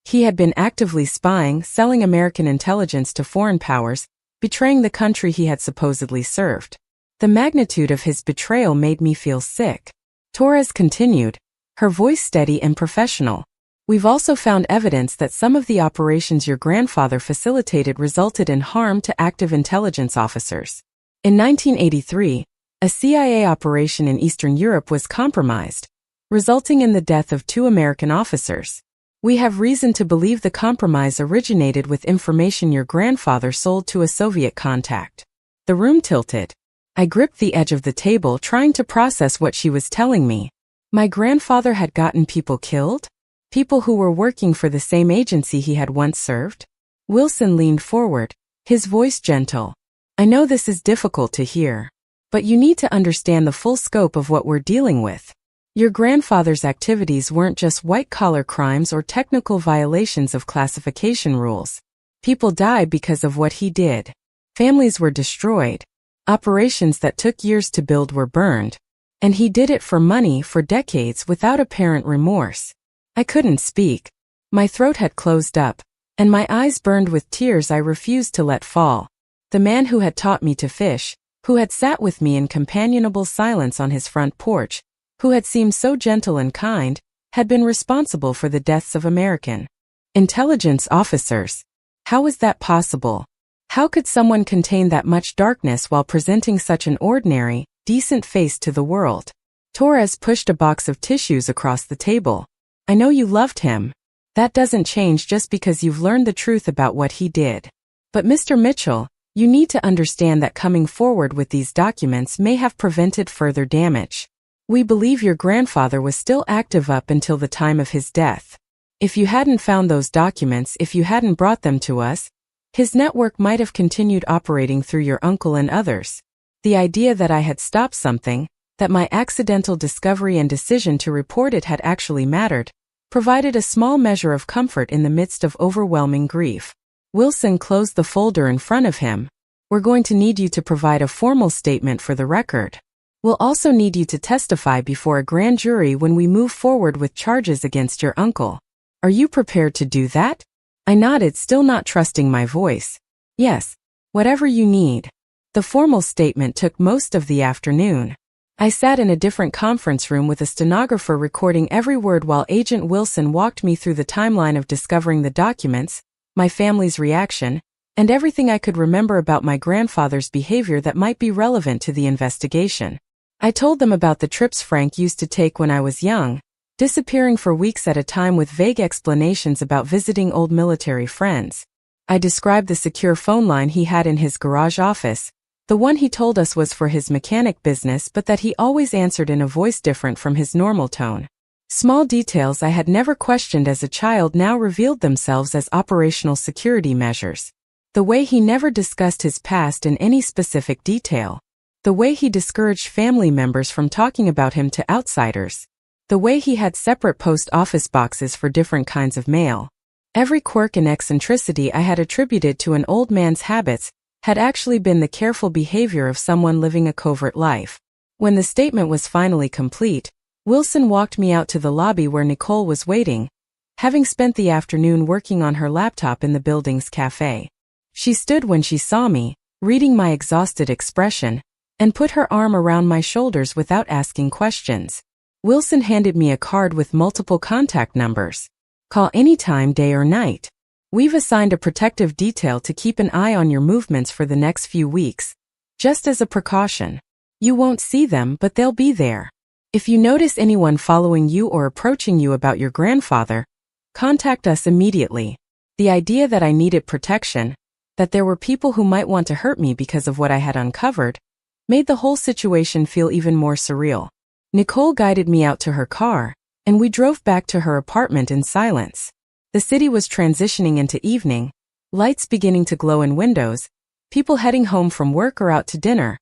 He had been actively spying, selling American intelligence to foreign powers, betraying the country he had supposedly served. The magnitude of his betrayal made me feel sick. Torres continued, her voice steady and professional. We've also found evidence that some of the operations your grandfather facilitated resulted in harm to active intelligence officers. In 1983, a CIA operation in Eastern Europe was compromised, resulting in the death of 2 American officers. We have reason to believe the compromise originated with information your grandfather sold to a Soviet contact. The room tilted. I gripped the edge of the table trying to process what she was telling me. My grandfather had gotten people killed? People who were working for the same agency he had once served? Wilson leaned forward, his voice gentle. I know this is difficult to hear, but you need to understand the full scope of what we're dealing with. Your grandfather's activities weren't just white-collar crimes or technical violations of classification rules. People died because of what he did. Families were destroyed. Operations that took years to build were burned. And he did it for money for decades without apparent remorse. I couldn't speak. My throat had closed up, and my eyes burned with tears I refused to let fall. The man who had taught me to fish, who had sat with me in companionable silence on his front porch, who had seemed so gentle and kind, had been responsible for the deaths of American intelligence officers. How was that possible? How could someone contain that much darkness while presenting such an ordinary, decent face to the world? Torres pushed a box of tissues across the table. I know you loved him. That doesn't change just because you've learned the truth about what he did. But Mr. Mitchell, you need to understand that coming forward with these documents may have prevented further damage. We believe your grandfather was still active up until the time of his death. If you hadn't found those documents, if you hadn't brought them to us, his network might have continued operating through your uncle and others. The idea that I had stopped something, that my accidental discovery and decision to report it had actually mattered, provided a small measure of comfort in the midst of overwhelming grief. Wilson closed the folder in front of him. We're going to need you to provide a formal statement for the record. We'll also need you to testify before a grand jury when we move forward with charges against your uncle. Are you prepared to do that? I nodded, still not trusting my voice. Yes, whatever you need. The formal statement took most of the afternoon. I sat in a different conference room with a stenographer recording every word while Agent Wilson walked me through the timeline of discovering the documents, my family's reaction, and everything I could remember about my grandfather's behavior that might be relevant to the investigation. I told them about the trips Frank used to take when I was young, disappearing for weeks at a time with vague explanations about visiting old military friends. I described the secure phone line he had in his garage office, the one he told us was for his mechanic business but that he always answered in a voice different from his normal tone. Small details I had never questioned as a child now revealed themselves as operational security measures. The way he never discussed his past in any specific detail. The way he discouraged family members from talking about him to outsiders. The way he had separate post office boxes for different kinds of mail. Every quirk and eccentricity I had attributed to an old man's habits had actually been the careful behavior of someone living a covert life. When the statement was finally complete, Wilson walked me out to the lobby where Nicole was waiting, having spent the afternoon working on her laptop in the building's cafe. She stood when she saw me, reading my exhausted expression, and put her arm around my shoulders without asking questions. Wilson handed me a card with multiple contact numbers. Call anytime, day or night. We've assigned a protective detail to keep an eye on your movements for the next few weeks, just as a precaution. You won't see them, but they'll be there. If you notice anyone following you or approaching you about your grandfather, contact us immediately. The idea that I needed protection, that there were people who might want to hurt me because of what I had uncovered, made the whole situation feel even more surreal. Nicole guided me out to her car, and we drove back to her apartment in silence. The city was transitioning into evening, lights beginning to glow in windows, people heading home from work or out to dinner,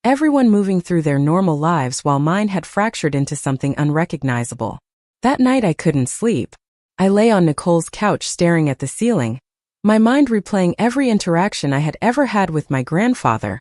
everyone moving through their normal lives while mine had fractured into something unrecognizable. That night I couldn't sleep. I lay on Nicole's couch staring at the ceiling, my mind replaying every interaction I had ever had with my grandfather,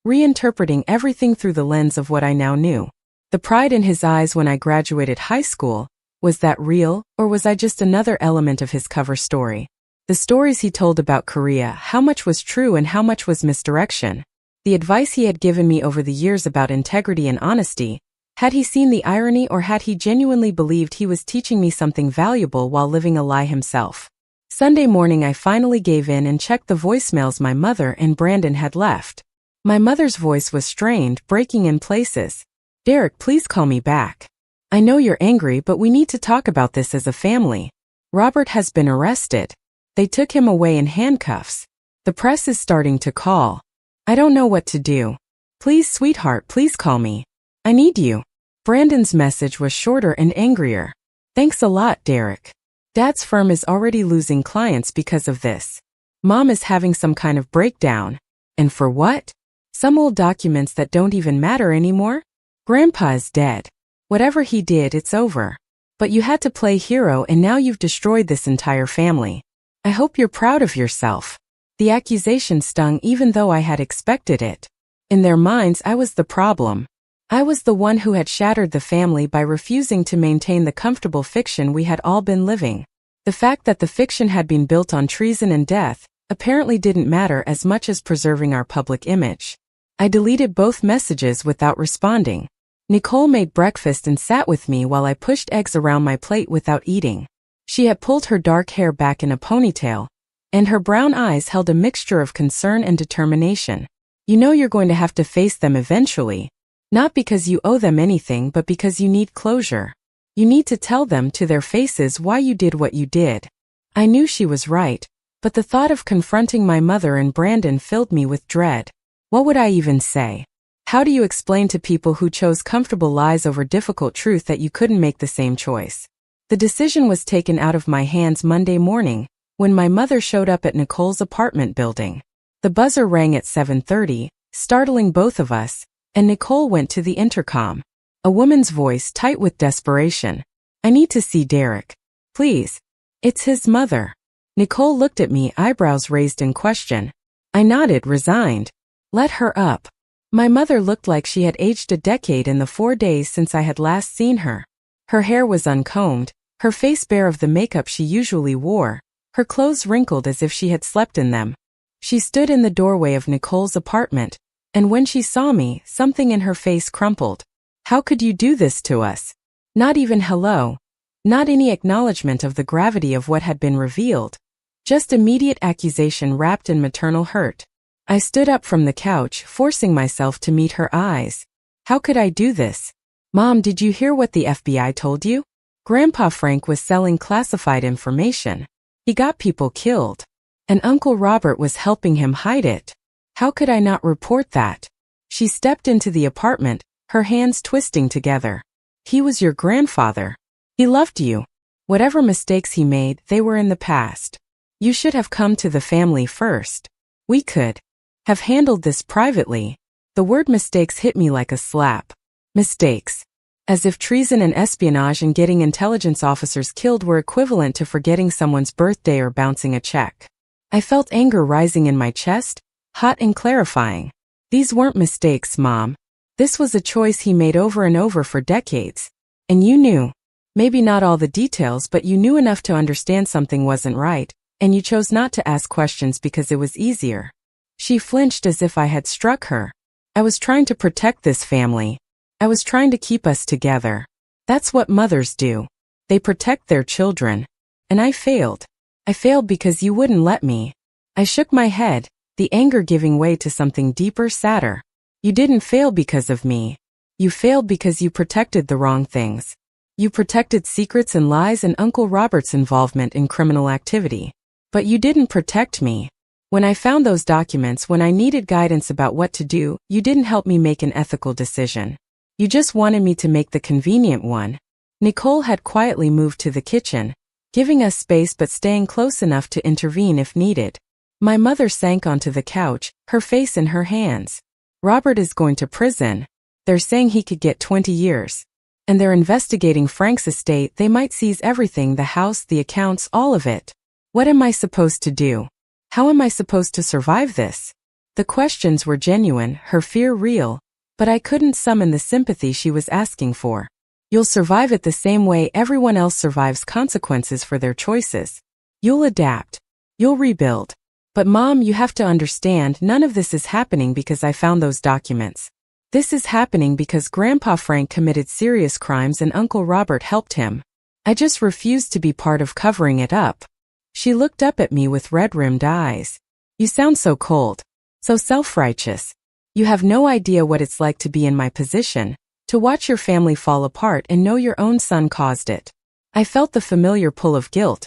reinterpreting everything through the lens of what I now knew. The pride in his eyes when I graduated high school, was that real, or was I just another element of his cover story? The stories he told about Korea, how much was true and how much was misdirection? The advice he had given me over the years about integrity and honesty, had he seen the irony or had he genuinely believed he was teaching me something valuable while living a lie himself? Sunday morning I finally gave in and checked the voicemails my mother and Brandon had left. My mother's voice was strained, breaking in places. Derek, please call me back. I know you're angry, but we need to talk about this as a family. Robert has been arrested. They took him away in handcuffs. The press is starting to call. I don't know what to do. Please, sweetheart, please call me. I need you. Brandon's message was shorter and angrier. Thanks a lot, Derek. Dad's firm is already losing clients because of this. Mom is having some kind of breakdown. And for what? Some old documents that don't even matter anymore? Grandpa is dead. Whatever he did, it's over. But you had to play hero and now you've destroyed this entire family. I hope you're proud of yourself. The accusation stung even though I had expected it. In their minds, I was the problem. I was the one who had shattered the family by refusing to maintain the comfortable fiction we had all been living. The fact that the fiction had been built on treason and death apparently didn't matter as much as preserving our public image. I deleted both messages without responding. Nicole made breakfast and sat with me while I pushed eggs around my plate without eating. She had pulled her dark hair back in a ponytail, and her brown eyes held a mixture of concern and determination. You know you're going to have to face them eventually. Not because you owe them anything, but because you need closure. You need to tell them to their faces why you did what you did. I knew she was right, but the thought of confronting my mother and Brandon filled me with dread. What would I even say? How do you explain to people who chose comfortable lies over difficult truth that you couldn't make the same choice? The decision was taken out of my hands Monday morning, when my mother showed up at Nicole's apartment building. The buzzer rang at 7:30, startling both of us, and Nicole went to the intercom. A woman's voice tight with desperation. I need to see Derek. Please. It's his mother. Nicole looked at me, eyebrows raised in question. I nodded, resigned. Let her up. My mother looked like she had aged a decade in the 4 days since I had last seen her. Her hair was uncombed, her face bare of the makeup she usually wore, her clothes wrinkled as if she had slept in them. She stood in the doorway of Nicole's apartment, and when she saw me, something in her face crumpled. How could you do this to us? Not even hello. Not any acknowledgement of the gravity of what had been revealed. Just immediate accusation wrapped in maternal hurt. I stood up from the couch, forcing myself to meet her eyes. How could I do this? Mom, did you hear what the FBI told you? Grandpa Frank was selling classified information. He got people killed. And Uncle Robert was helping him hide it. How could I not report that? She stepped into the apartment, her hands twisting together. He was your grandfather. He loved you. Whatever mistakes he made, they were in the past. You should have come to the family first. We could have handled this privately. The word mistakes hit me like a slap. Mistakes. As if treason and espionage and getting intelligence officers killed were equivalent to forgetting someone's birthday or bouncing a check. I felt anger rising in my chest, hot and clarifying. These weren't mistakes, Mom. This was a choice he made over and over for decades. And you knew. Maybe not all the details, but you knew enough to understand something wasn't right, and you chose not to ask questions because it was easier. She flinched as if I had struck her. I was trying to protect this family. I was trying to keep us together. That's what mothers do. They protect their children. And I failed. I failed because you wouldn't let me. I shook my head, the anger giving way to something deeper, sadder. You didn't fail because of me. You failed because you protected the wrong things. You protected secrets and lies and Uncle Robert's involvement in criminal activity. But you didn't protect me. When I found those documents, when I needed guidance about what to do, you didn't help me make an ethical decision. You just wanted me to make the convenient one. Nicole had quietly moved to the kitchen, giving us space but staying close enough to intervene if needed. My mother sank onto the couch, her face in her hands. Robert is going to prison. They're saying he could get 20 years. And they're investigating Frank's estate. They might seize everything, the house, the accounts, all of it. What am I supposed to do? How am I supposed to survive this? The questions were genuine, her fear real, but I couldn't summon the sympathy she was asking for. You'll survive it the same way everyone else survives consequences for their choices. You'll adapt. You'll rebuild. But Mom, you have to understand, none of this is happening because I found those documents. This is happening because Grandpa Frank committed serious crimes and Uncle Robert helped him. I just refused to be part of covering it up. She looked up at me with red-rimmed eyes. You sound so cold. So self-righteous. You have no idea what it's like to be in my position, to watch your family fall apart and know your own son caused it. I felt the familiar pull of guilt.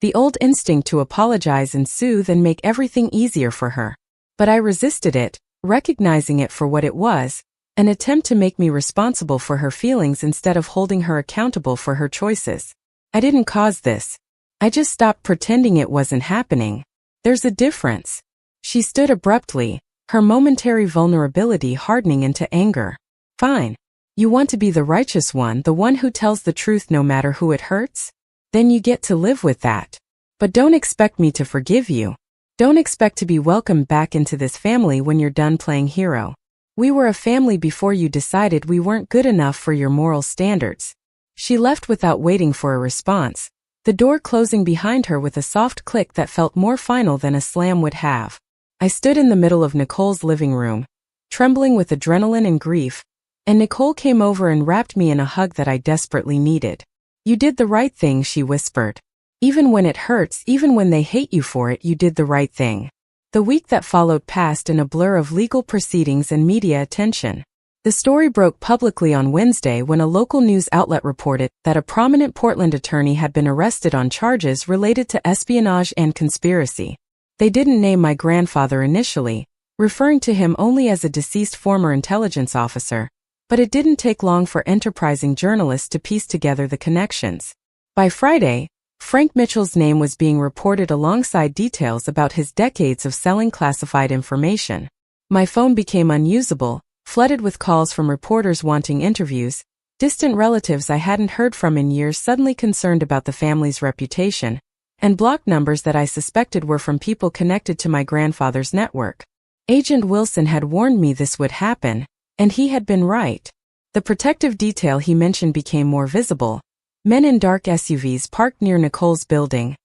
The old instinct to apologize and soothe and make everything easier for her. But I resisted it, recognizing it for what it was, an attempt to make me responsible for her feelings instead of holding her accountable for her choices. I didn't cause this. I just stopped pretending it wasn't happening. There's a difference. She stood abruptly, her momentary vulnerability hardening into anger. Fine. You want to be the righteous one, the one who tells the truth no matter who it hurts? Then you get to live with that. But don't expect me to forgive you. Don't expect to be welcomed back into this family when you're done playing hero. We were a family before you decided we weren't good enough for your moral standards. She left without waiting for a response, the door closing behind her with a soft click that felt more final than a slam would have. I stood in the middle of Nicole's living room, trembling with adrenaline and grief, and Nicole came over and wrapped me in a hug that I desperately needed. You did the right thing, she whispered. Even when it hurts, even when they hate you for it, you did the right thing. The week that followed passed in a blur of legal proceedings and media attention. The story broke publicly on Wednesday when a local news outlet reported that a prominent Portland attorney had been arrested on charges related to espionage and conspiracy. They didn't name my grandfather initially, referring to him only as a deceased former intelligence officer, but it didn't take long for enterprising journalists to piece together the connections. By Friday, Frank Mitchell's name was being reported alongside details about his decades of selling classified information. My phone became unusable, flooded with calls from reporters wanting interviews, distant relatives I hadn't heard from in years suddenly concerned about the family's reputation, and blocked numbers that I suspected were from people connected to my grandfather's network. Agent Wilson had warned me this would happen, and he had been right. The protective detail he mentioned became more visible. Men in dark SUVs parked near Nicole's building.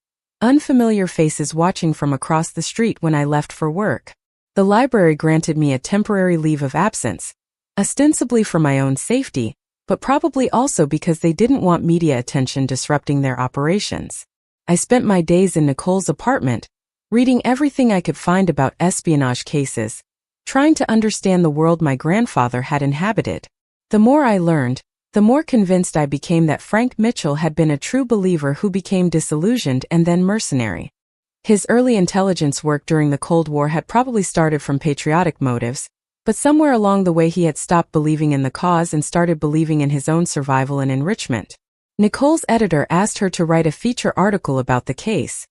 Unfamiliar faces watching from across the street when I left for work. The library granted me a temporary leave of absence, ostensibly for my own safety, but probably also because they didn't want media attention disrupting their operations. I spent my days in Nicole's apartment, reading everything I could find about espionage cases, trying to understand the world my grandfather had inhabited. The more I learned, the more convinced I became that Frank Mitchell had been a true believer who became disillusioned and then mercenary. His early intelligence work during the Cold War had probably started from patriotic motives, but somewhere along the way he had stopped believing in the cause and started believing in his own survival and enrichment. Nicole's editor asked her to write a feature article about the case,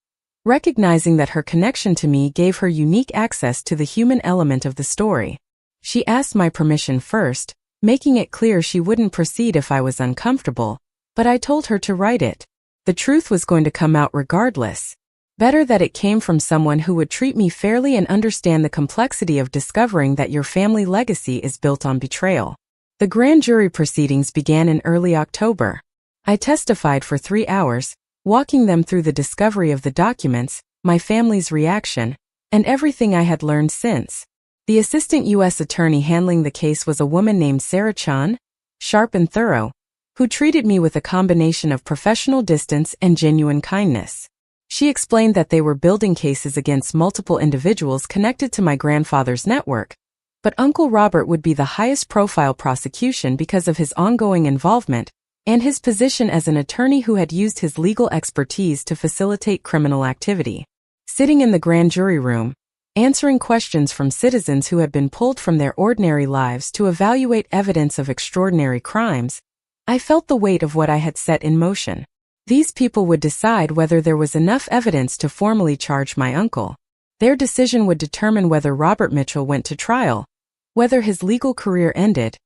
recognizing that her connection to me gave her unique access to the human element of the story. She asked my permission first, making it clear she wouldn't proceed if I was uncomfortable, but I told her to write it. The truth was going to come out regardless. Better that it came from someone who would treat me fairly and understand the complexity of discovering that your family legacy is built on betrayal. The grand jury proceedings began in early October. I testified for 3 hours, walking them through the discovery of the documents, my family's reaction, and everything I had learned since. The assistant U.S. attorney handling the case was a woman named Sarah Chan, sharp and thorough, who treated me with a combination of professional distance and genuine kindness. She explained that they were building cases against multiple individuals connected to my grandfather's network, but Uncle Robert would be the highest profile prosecution because of his ongoing involvement and his position as an attorney who had used his legal expertise to facilitate criminal activity. Sitting in the grand jury room, answering questions from citizens who had been pulled from their ordinary lives to evaluate evidence of extraordinary crimes, I felt the weight of what I had set in motion. These people would decide whether there was enough evidence to formally charge my uncle. Their decision would determine whether Robert Mitchell went to trial, whether his legal career ended,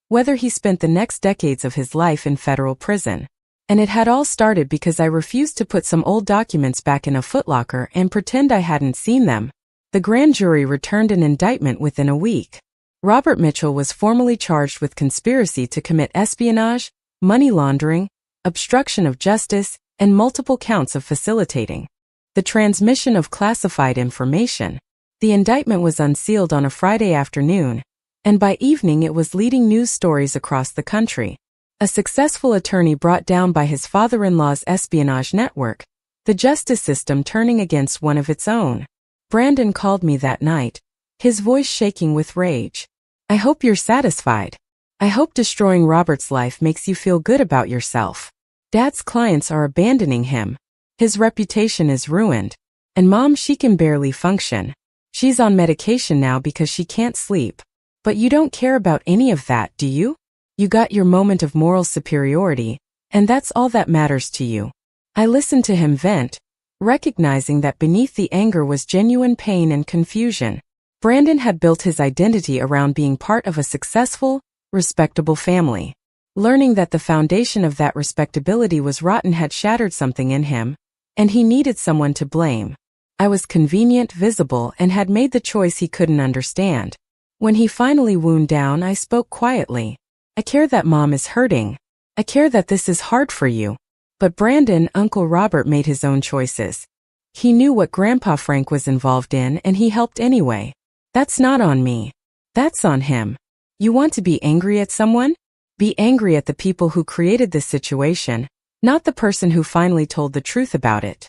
whether he spent the next decades of his life in federal prison. And it had all started because I refused to put some old documents back in a footlocker and pretend I hadn't seen them. The grand jury returned an indictment within a week. Robert Mitchell was formally charged with conspiracy to commit espionage, money laundering, obstruction of justice, and multiple counts of facilitating the transmission of classified information. The indictment was unsealed on a Friday afternoon, and by evening it was leading news stories across the country. A successful attorney brought down by his father-in-law's espionage network, the justice system turning against one of its own. Brandon called me that night, his voice shaking with rage. "I hope you're satisfied. I hope destroying Robert's life makes you feel good about yourself. Dad's clients are abandoning him. His reputation is ruined. And Mom, she can barely function. She's on medication now because she can't sleep. But you don't care about any of that, do you? You got your moment of moral superiority, and that's all that matters to you." I listened to him vent, recognizing that beneath the anger was genuine pain and confusion. Brandon had built his identity around being part of a successful, respectable family. Learning that the foundation of that respectability was rotten had shattered something in him, and he needed someone to blame. I was convenient, visible, and had made the choice he couldn't understand. When he finally wound down, I spoke quietly. "I care that Mom is hurting. I care that this is hard for you. But Brandon, Uncle Robert made his own choices. He knew what Grandpa Frank was involved in and he helped anyway. That's not on me. That's on him. You want to be angry at someone? Be angry at the people who created this situation, not the person who finally told the truth about it."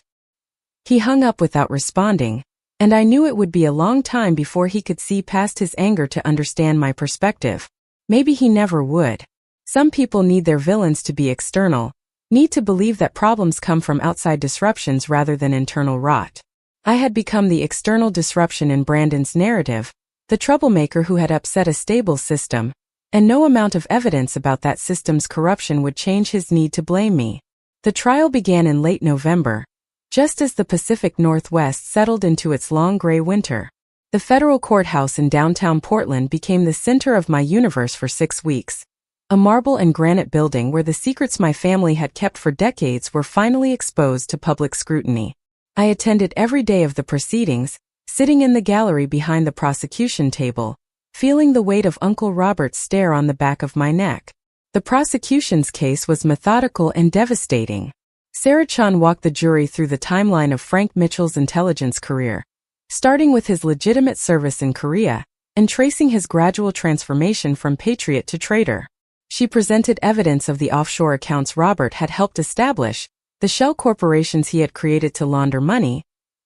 He hung up without responding, and I knew it would be a long time before he could see past his anger to understand my perspective. Maybe he never would. Some people need their villains to be external, need to believe that problems come from outside disruptions rather than internal rot. I had become the external disruption in Brandon's narrative, the troublemaker who had upset a stable system, and no amount of evidence about that system's corruption would change his need to blame me. The trial began in late November, just as the Pacific Northwest settled into its long gray winter. The federal courthouse in downtown Portland became the center of my universe for 6 weeks. A marble and granite building where the secrets my family had kept for decades were finally exposed to public scrutiny. I attended every day of the proceedings, sitting in the gallery behind the prosecution table, feeling the weight of Uncle Robert's stare on the back of my neck. The prosecution's case was methodical and devastating. Sarah Chan walked the jury through the timeline of Frank Mitchell's intelligence career, starting with his legitimate service in Korea and tracing his gradual transformation from patriot to traitor. She presented evidence of the offshore accounts Robert had helped establish, the shell corporations he had created to launder money,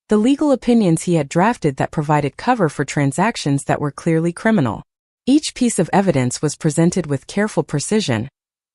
the legal opinions he had drafted that provided cover for transactions that were clearly criminal. Each piece of evidence was presented with careful precision,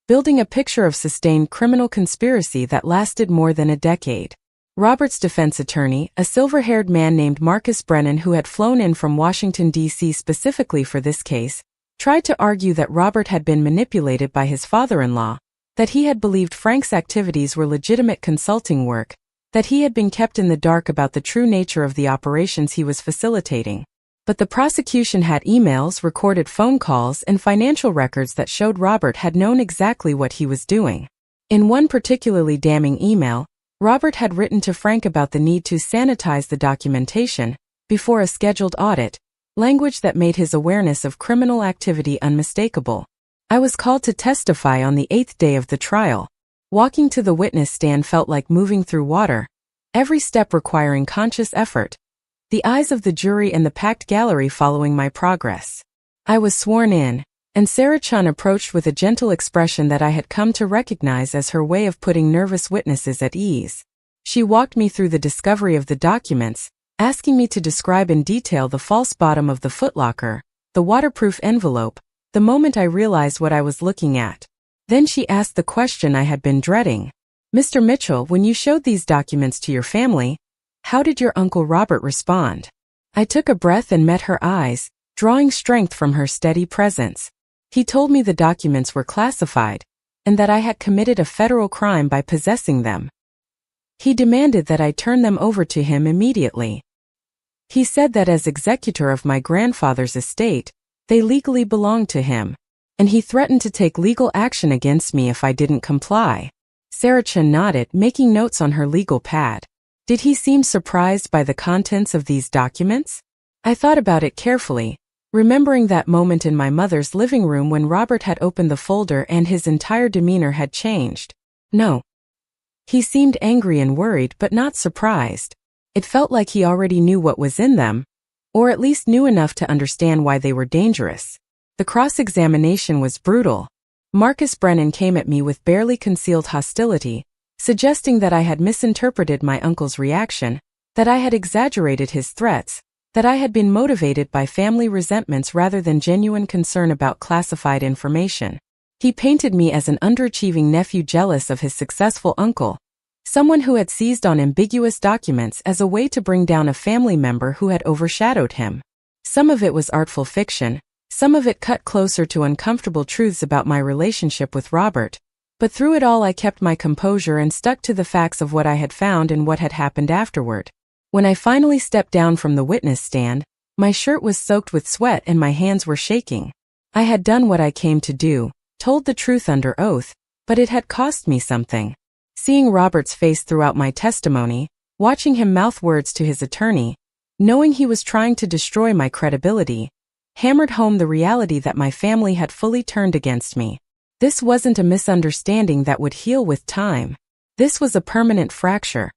building a picture of sustained criminal conspiracy that lasted more than a decade. Robert's defense attorney, a silver-haired man named Marcus Brennan who had flown in from Washington, D.C. specifically for this case, tried to argue that Robert had been manipulated by his father-in-law, that he had believed Frank's activities were legitimate consulting work, that he had been kept in the dark about the true nature of the operations he was facilitating. But the prosecution had emails, recorded phone calls, and financial records that showed Robert had known exactly what he was doing. In one particularly damning email, Robert had written to Frank about the need to sanitize the documentation before a scheduled audit, language that made his awareness of criminal activity unmistakable. I was called to testify on the 8th day of the trial. Walking to the witness stand felt like moving through water, every step requiring conscious effort. The eyes of the jury and the packed gallery following my progress. I was sworn in, and Sarah Chun approached with a gentle expression that I had come to recognize as her way of putting nervous witnesses at ease. She walked me through the discovery of the documents, asking me to describe in detail the false bottom of the footlocker, the waterproof envelope, the moment I realized what I was looking at. Then she asked the question I had been dreading. "Mr. Mitchell, when you showed these documents to your family, how did your Uncle Robert respond?" I took a breath and met her eyes, drawing strength from her steady presence. "He told me the documents were classified, and that I had committed a federal crime by possessing them. He demanded that I turn them over to him immediately. He said that as executor of my grandfather's estate, they legally belonged to him, and he threatened to take legal action against me if I didn't comply." Sarah Chun nodded, making notes on her legal pad. "Did he seem surprised by the contents of these documents?" I thought about it carefully, remembering that moment in my mother's living room when Robert had opened the folder and his entire demeanor had changed. No. He seemed angry and worried, but not surprised. It felt like he already knew what was in them, or at least knew enough to understand why they were dangerous. The cross-examination was brutal. Marcus Brennan came at me with barely concealed hostility, suggesting that I had misinterpreted my uncle's reaction, that I had exaggerated his threats, that I had been motivated by family resentments rather than genuine concern about classified information. He painted me as an underachieving nephew jealous of his successful uncle, someone who had seized on ambiguous documents as a way to bring down a family member who had overshadowed him. Some of it was artful fiction, some of it cut closer to uncomfortable truths about my relationship with Robert. But through it all I kept my composure and stuck to the facts of what I had found and what had happened afterward. When I finally stepped down from the witness stand, my shirt was soaked with sweat and my hands were shaking. I had done what I came to do, told the truth under oath, but it had cost me something. Seeing Robert's face throughout my testimony, watching him mouth words to his attorney, knowing he was trying to destroy my credibility, hammered home the reality that my family had fully turned against me. This wasn't a misunderstanding that would heal with time. This was a permanent fracture,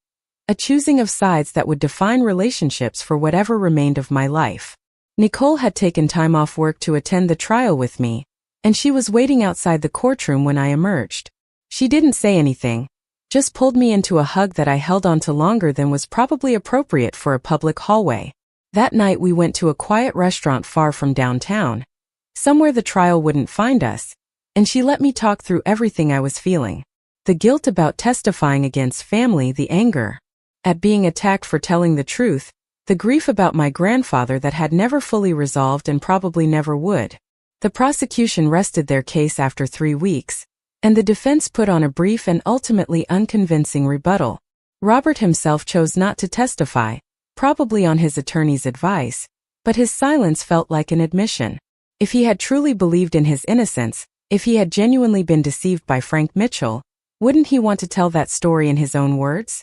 a choosing of sides that would define relationships for whatever remained of my life. Nicole had taken time off work to attend the trial with me, and she was waiting outside the courtroom when I emerged. She didn't say anything, just pulled me into a hug that I held onto longer than was probably appropriate for a public hallway. That night we went to a quiet restaurant far from downtown, somewhere the trial wouldn't find us, and she let me talk through everything I was feeling. The guilt about testifying against family, the anger at being attacked for telling the truth, the grief about my grandfather that had never fully resolved and probably never would. The prosecution rested their case after 3 weeks, and the defense put on a brief and ultimately unconvincing rebuttal. Robert himself chose not to testify, probably on his attorney's advice, but his silence felt like an admission. If he had truly believed in his innocence, if he had genuinely been deceived by Frank Mitchell, wouldn't he want to tell that story in his own words?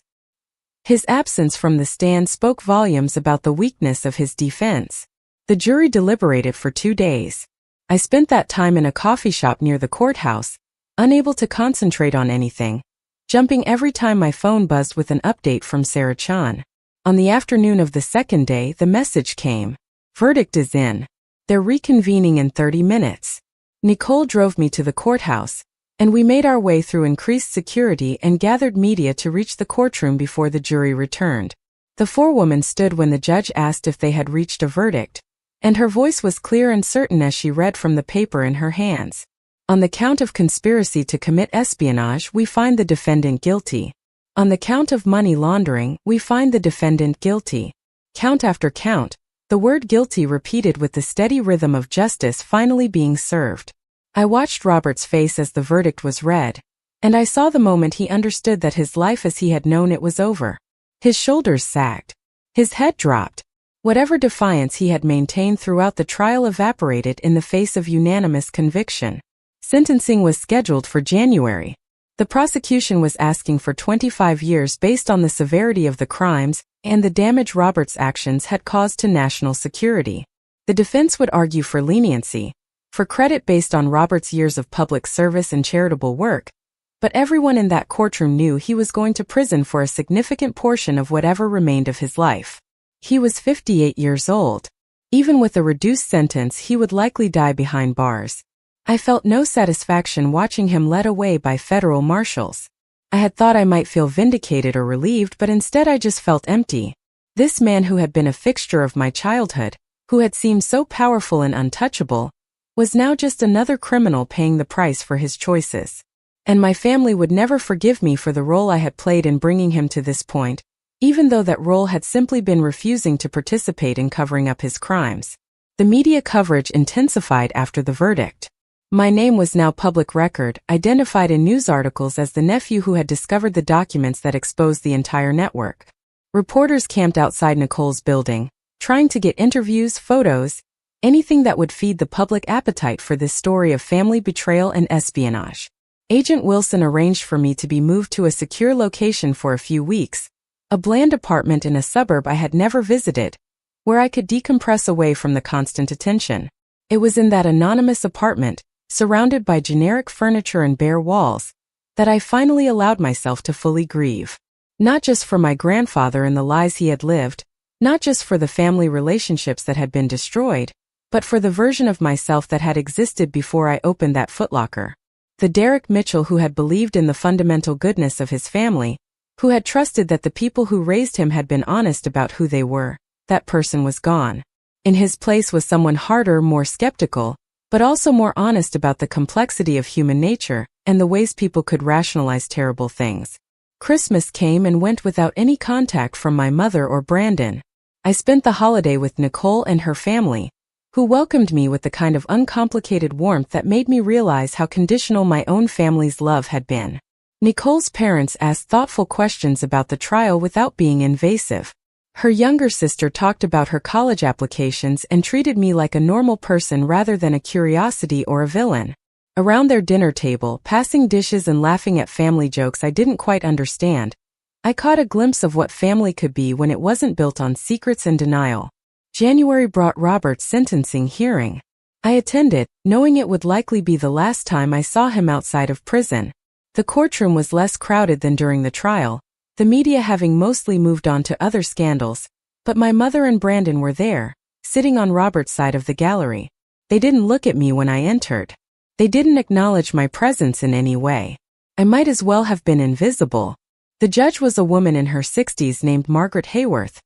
His absence from the stand spoke volumes about the weakness of his defense. The jury deliberated for 2 days. I spent that time in a coffee shop near the courthouse, unable to concentrate on anything, jumping every time my phone buzzed with an update from Sarah Chun. On the afternoon of the 2nd day, the message came. Verdict is in. They're reconvening in 30 minutes. Nicole drove me to the courthouse, and we made our way through increased security and gathered media to reach the courtroom before the jury returned. The forewoman stood when the judge asked if they had reached a verdict, and her voice was clear and certain as she read from the paper in her hands. On the count of conspiracy to commit espionage, we find the defendant guilty. On the count of money laundering, we find the defendant guilty. Count after count, the word guilty repeated with the steady rhythm of justice finally being served. I watched Robert's face as the verdict was read, And I saw the moment he understood that his life as he had known it was over. His shoulders sagged. His head dropped. Whatever defiance he had maintained throughout the trial evaporated in the face of unanimous conviction. Sentencing was scheduled for January. The prosecution was asking for 25 years based on the severity of the crimes and the damage Robert's actions had caused to national security. The defense would argue for leniency, for credit based on Robert's years of public service and charitable work, but everyone in that courtroom knew he was going to prison for a significant portion of whatever remained of his life. He was 58 years old. Even with a reduced sentence, he would likely die behind bars. I felt no satisfaction watching him led away by federal marshals. I had thought I might feel vindicated or relieved, but instead I just felt empty. This man who had been a fixture of my childhood, who had seemed so powerful and untouchable, was now just another criminal paying the price for his choices. And my family would never forgive me for the role I had played in bringing him to this point, even though that role had simply been refusing to participate in covering up his crimes. The media coverage intensified after the verdict. My name was now public record, identified in news articles as the nephew who had discovered the documents that exposed the entire network. Reporters camped outside Nicole's building, trying to get interviews, photos, anything that would feed the public appetite for this story of family betrayal and espionage. Agent Wilson arranged for me to be moved to a secure location for a few weeks, a bland apartment in a suburb I had never visited, where I could decompress away from the constant attention. It was in that anonymous apartment, surrounded by generic furniture and bare walls, that I finally allowed myself to fully grieve. Not just for my grandfather and the lies he had lived, not just for the family relationships that had been destroyed, but for the version of myself that had existed before I opened that footlocker. The Derek Mitchell who had believed in the fundamental goodness of his family, who had trusted that the people who raised him had been honest about who they were, that person was gone. In his place was someone harder, more skeptical, but also more honest about the complexity of human nature and the ways people could rationalize terrible things. Christmas came and went without any contact from my mother or Brandon. I spent the holiday with Nicole and her family, who welcomed me with the kind of uncomplicated warmth that made me realize how conditional my own family's love had been. Nicole's parents asked thoughtful questions about the trial without being invasive. Her younger sister talked about her college applications and treated me like a normal person rather than a curiosity or a villain. Around their dinner table, passing dishes and laughing at family jokes I didn't quite understand, I caught a glimpse of what family could be when it wasn't built on secrets and denial. January brought Robert's sentencing hearing. I attended, knowing it would likely be the last time I saw him outside of prison. The courtroom was less crowded than during the trial, the media having mostly moved on to other scandals, but my mother and Brandon were there, sitting on Robert's side of the gallery. They didn't look at me when I entered. They didn't acknowledge my presence in any way. I might as well have been invisible. The judge was a woman in her 60s named Margaret Hayworth,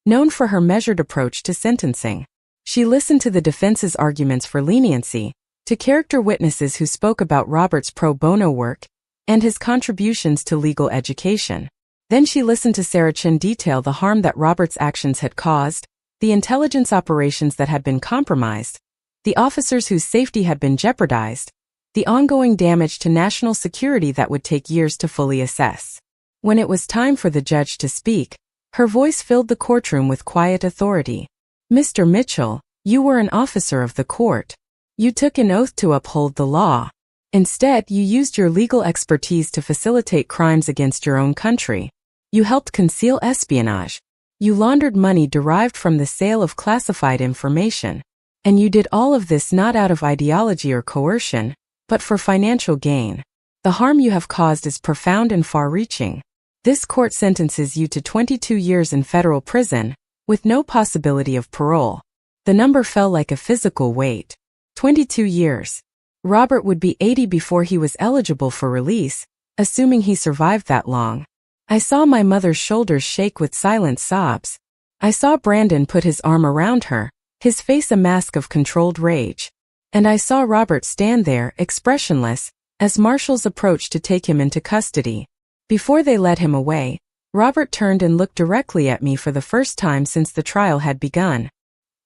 known for her measured approach to sentencing. She listened to the defense's arguments for leniency, to character witnesses who spoke about Robert's pro bono work, and his contributions to legal education. Then she listened to Sarah Chin detail the harm that Robert's actions had caused, the intelligence operations that had been compromised, the officers whose safety had been jeopardized, the ongoing damage to national security that would take years to fully assess. When it was time for the judge to speak, her voice filled the courtroom with quiet authority. "Mr. Mitchell, you were an officer of the court. You took an oath to uphold the law. Instead, you used your legal expertise to facilitate crimes against your own country. You helped conceal espionage. You laundered money derived from the sale of classified information. And you did all of this not out of ideology or coercion, but for financial gain. The harm you have caused is profound and far-reaching. This court sentences you to 22 years in federal prison, with no possibility of parole." The number fell like a physical weight. 22 years. Robert would be 80 before he was eligible for release, assuming he survived that long. I saw my mother's shoulders shake with silent sobs. I saw Brandon put his arm around her, his face a mask of controlled rage. And I saw Robert stand there, expressionless, as marshals approached to take him into custody. Before they led him away, Robert turned and looked directly at me for the first time since the trial had begun.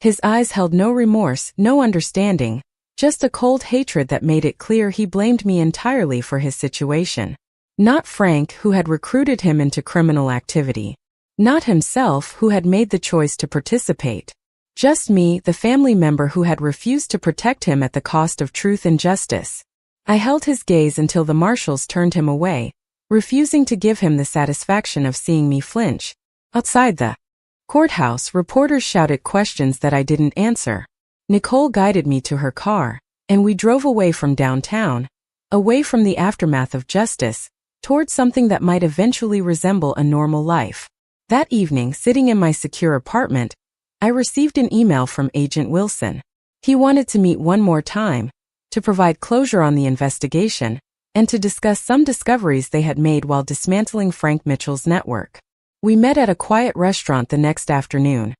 His eyes held no remorse, no understanding, Just a cold hatred that made it clear he blamed me entirely for his situation. Not Frank, who had recruited him into criminal activity. Not himself, who had made the choice to participate. Just me, the family member who had refused to protect him at the cost of truth and justice. I held his gaze until the marshals turned him away, refusing to give him the satisfaction of seeing me flinch. Outside the courthouse, reporters shouted questions that I didn't answer. Nicole guided me to her car, and we drove away from downtown, away from the aftermath of justice, towards something that might eventually resemble a normal life. That evening, sitting in my secure apartment, I received an email from Agent Wilson. He wanted to meet one more time, to provide closure on the investigation, and to discuss some discoveries they had made while dismantling Frank Mitchell's network. We met at a quiet restaurant the next afternoon,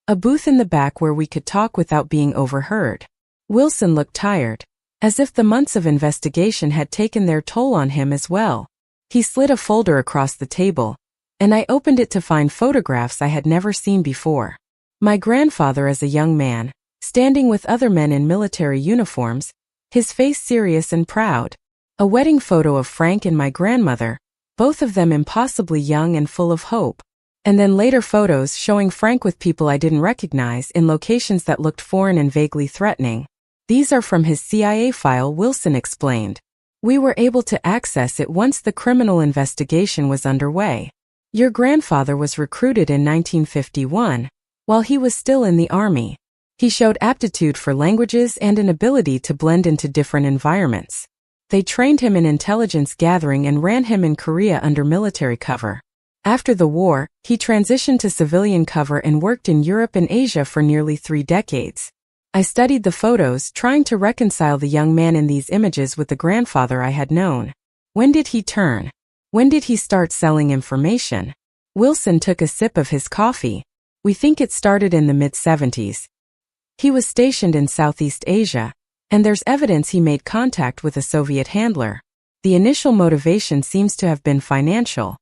a booth in the back where we could talk without being overheard. Wilson looked tired, as if the months of investigation had taken their toll on him as well. He slid a folder across the table, and I opened it to find photographs I had never seen before. My grandfather as a young man, standing with other men in military uniforms, his face serious and proud. A wedding photo of Frank and my grandmother, both of them impossibly young and full of hope. And then later photos showing Frank with people I didn't recognize in locations that looked foreign and vaguely threatening. These are from his CIA file, Wilson explained. We were able to access it once the criminal investigation was underway. Your grandfather was recruited in 1951, while he was still in the Army. He showed aptitude for languages and an ability to blend into different environments. They trained him in intelligence gathering and ran him in Korea under military cover. After the war, he transitioned to civilian cover and worked in Europe and Asia for nearly 3 decades. I studied the photos, trying to reconcile the young man in these images with the grandfather I had known. When did he turn? When did he start selling information? Wilson took a sip of his coffee. We think it started in the mid-70s. He was stationed in Southeast Asia, and there's evidence he made contact with a Soviet handler. The initial motivation seems to have been financial.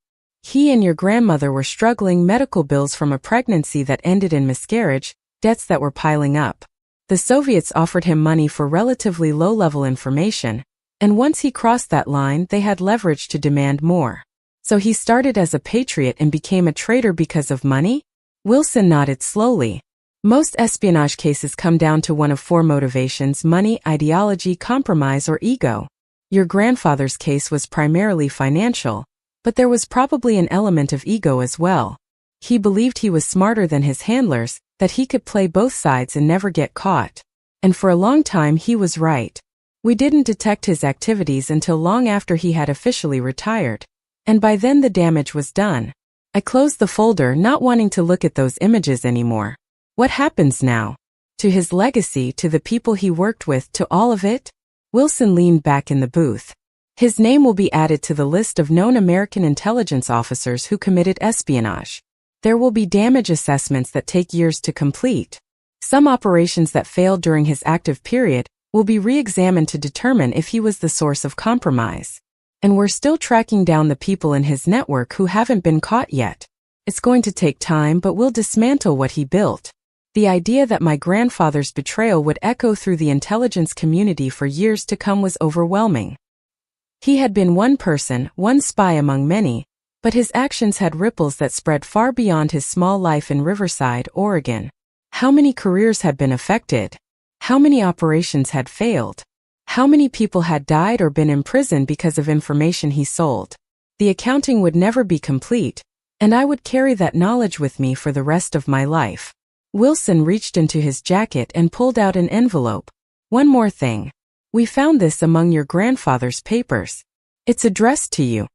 He and your grandmother were struggling medical bills from a pregnancy that ended in miscarriage, debts that were piling up. The Soviets offered him money for relatively low-level information, and once he crossed that line, they had leverage to demand more. So he started as a patriot and became a traitor because of money? Wilson nodded slowly. Most espionage cases come down to one of 4 motivations: money, ideology, compromise, or ego. Your grandfather's case was primarily financial, but there was probably an element of ego as well. He believed he was smarter than his handlers, that he could play both sides and never get caught. And for a long time he was right. We didn't detect his activities until long after he had officially retired, and by then the damage was done. I closed the folder, not wanting to look at those images anymore. What happens now? To his legacy, to the people he worked with, to all of it? Wilson leaned back in the booth. His name will be added to the list of known American intelligence officers who committed espionage. There will be damage assessments that take years to complete. Some operations that failed during his active period will be re-examined to determine if he was the source of compromise. And we're still tracking down the people in his network who haven't been caught yet. It's going to take time, but we'll dismantle what he built. The idea that my grandfather's betrayal would echo through the intelligence community for years to come was overwhelming. He had been one person, one spy among many, but his actions had ripples that spread far beyond his small life in Riverside, Oregon. How many careers had been affected? How many operations had failed? How many people had died or been imprisoned because of information he sold? The accounting would never be complete, and I would carry that knowledge with me for the rest of my life. Wilson reached into his jacket and pulled out an envelope. One more thing. We found this among your grandfather's papers. It's addressed to you.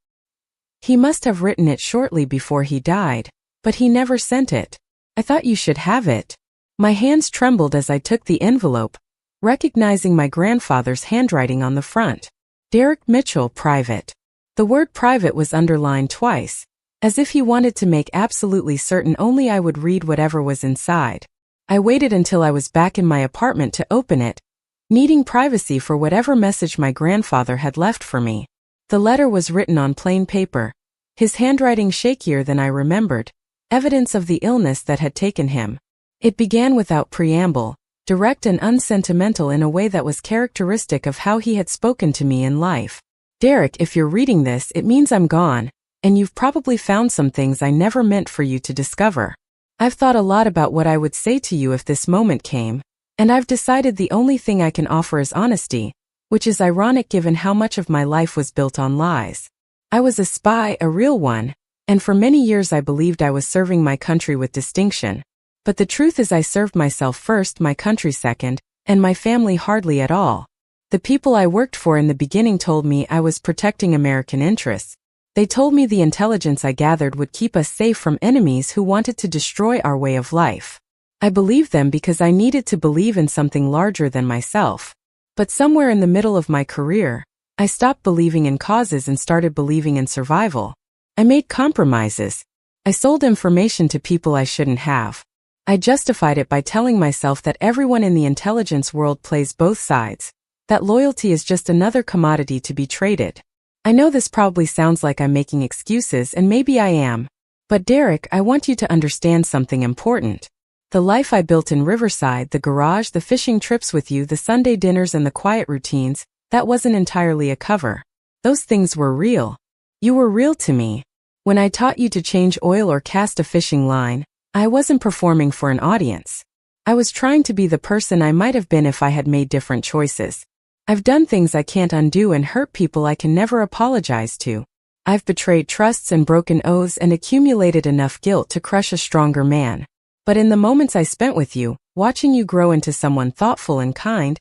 He must have written it shortly before he died, but he never sent it. I thought you should have it. My hands trembled as I took the envelope, recognizing my grandfather's handwriting on the front. Derek Mitchell, Private. The word private was underlined twice, as if he wanted to make absolutely certain only I would read whatever was inside. I waited until I was back in my apartment to open it, needing privacy for whatever message my grandfather had left for me. The letter was written on plain paper, his handwriting shakier than I remembered, evidence of the illness that had taken him. It began without preamble. direct and unsentimental in a way that was characteristic of how he had spoken to me in life. Derek, if you're reading this, it means I'm gone, and you've probably found some things I never meant for you to discover. I've thought a lot about what I would say to you if this moment came, and I've decided the only thing I can offer is honesty, which is ironic given how much of my life was built on lies. I was a spy, a real one, and for many years I believed I was serving my country with distinction. But the truth is I served myself first, my country second, and my family hardly at all. The people I worked for in the beginning told me I was protecting American interests. They told me the intelligence I gathered would keep us safe from enemies who wanted to destroy our way of life. I believed them because I needed to believe in something larger than myself. But somewhere in the middle of my career, I stopped believing in causes and started believing in survival. I made compromises. I sold information to people I shouldn't have. I justified it by telling myself that everyone in the intelligence world plays both sides, that loyalty is just another commodity to be traded. I know this probably sounds like I'm making excuses, and maybe I am. But Derek, I want you to understand something important. The life I built in Riverside, the garage, the fishing trips with you, the Sunday dinners and the quiet routines, that wasn't entirely a cover. Those things were real. You were real to me. When I taught you to change oil or cast a fishing line, I wasn't performing for an audience. I was trying to be the person I might have been if I had made different choices. I've done things I can't undo and hurt people I can never apologize to. I've betrayed trusts and broken oaths and accumulated enough guilt to crush a stronger man. But in the moments I spent with you, watching you grow into someone thoughtful and kind,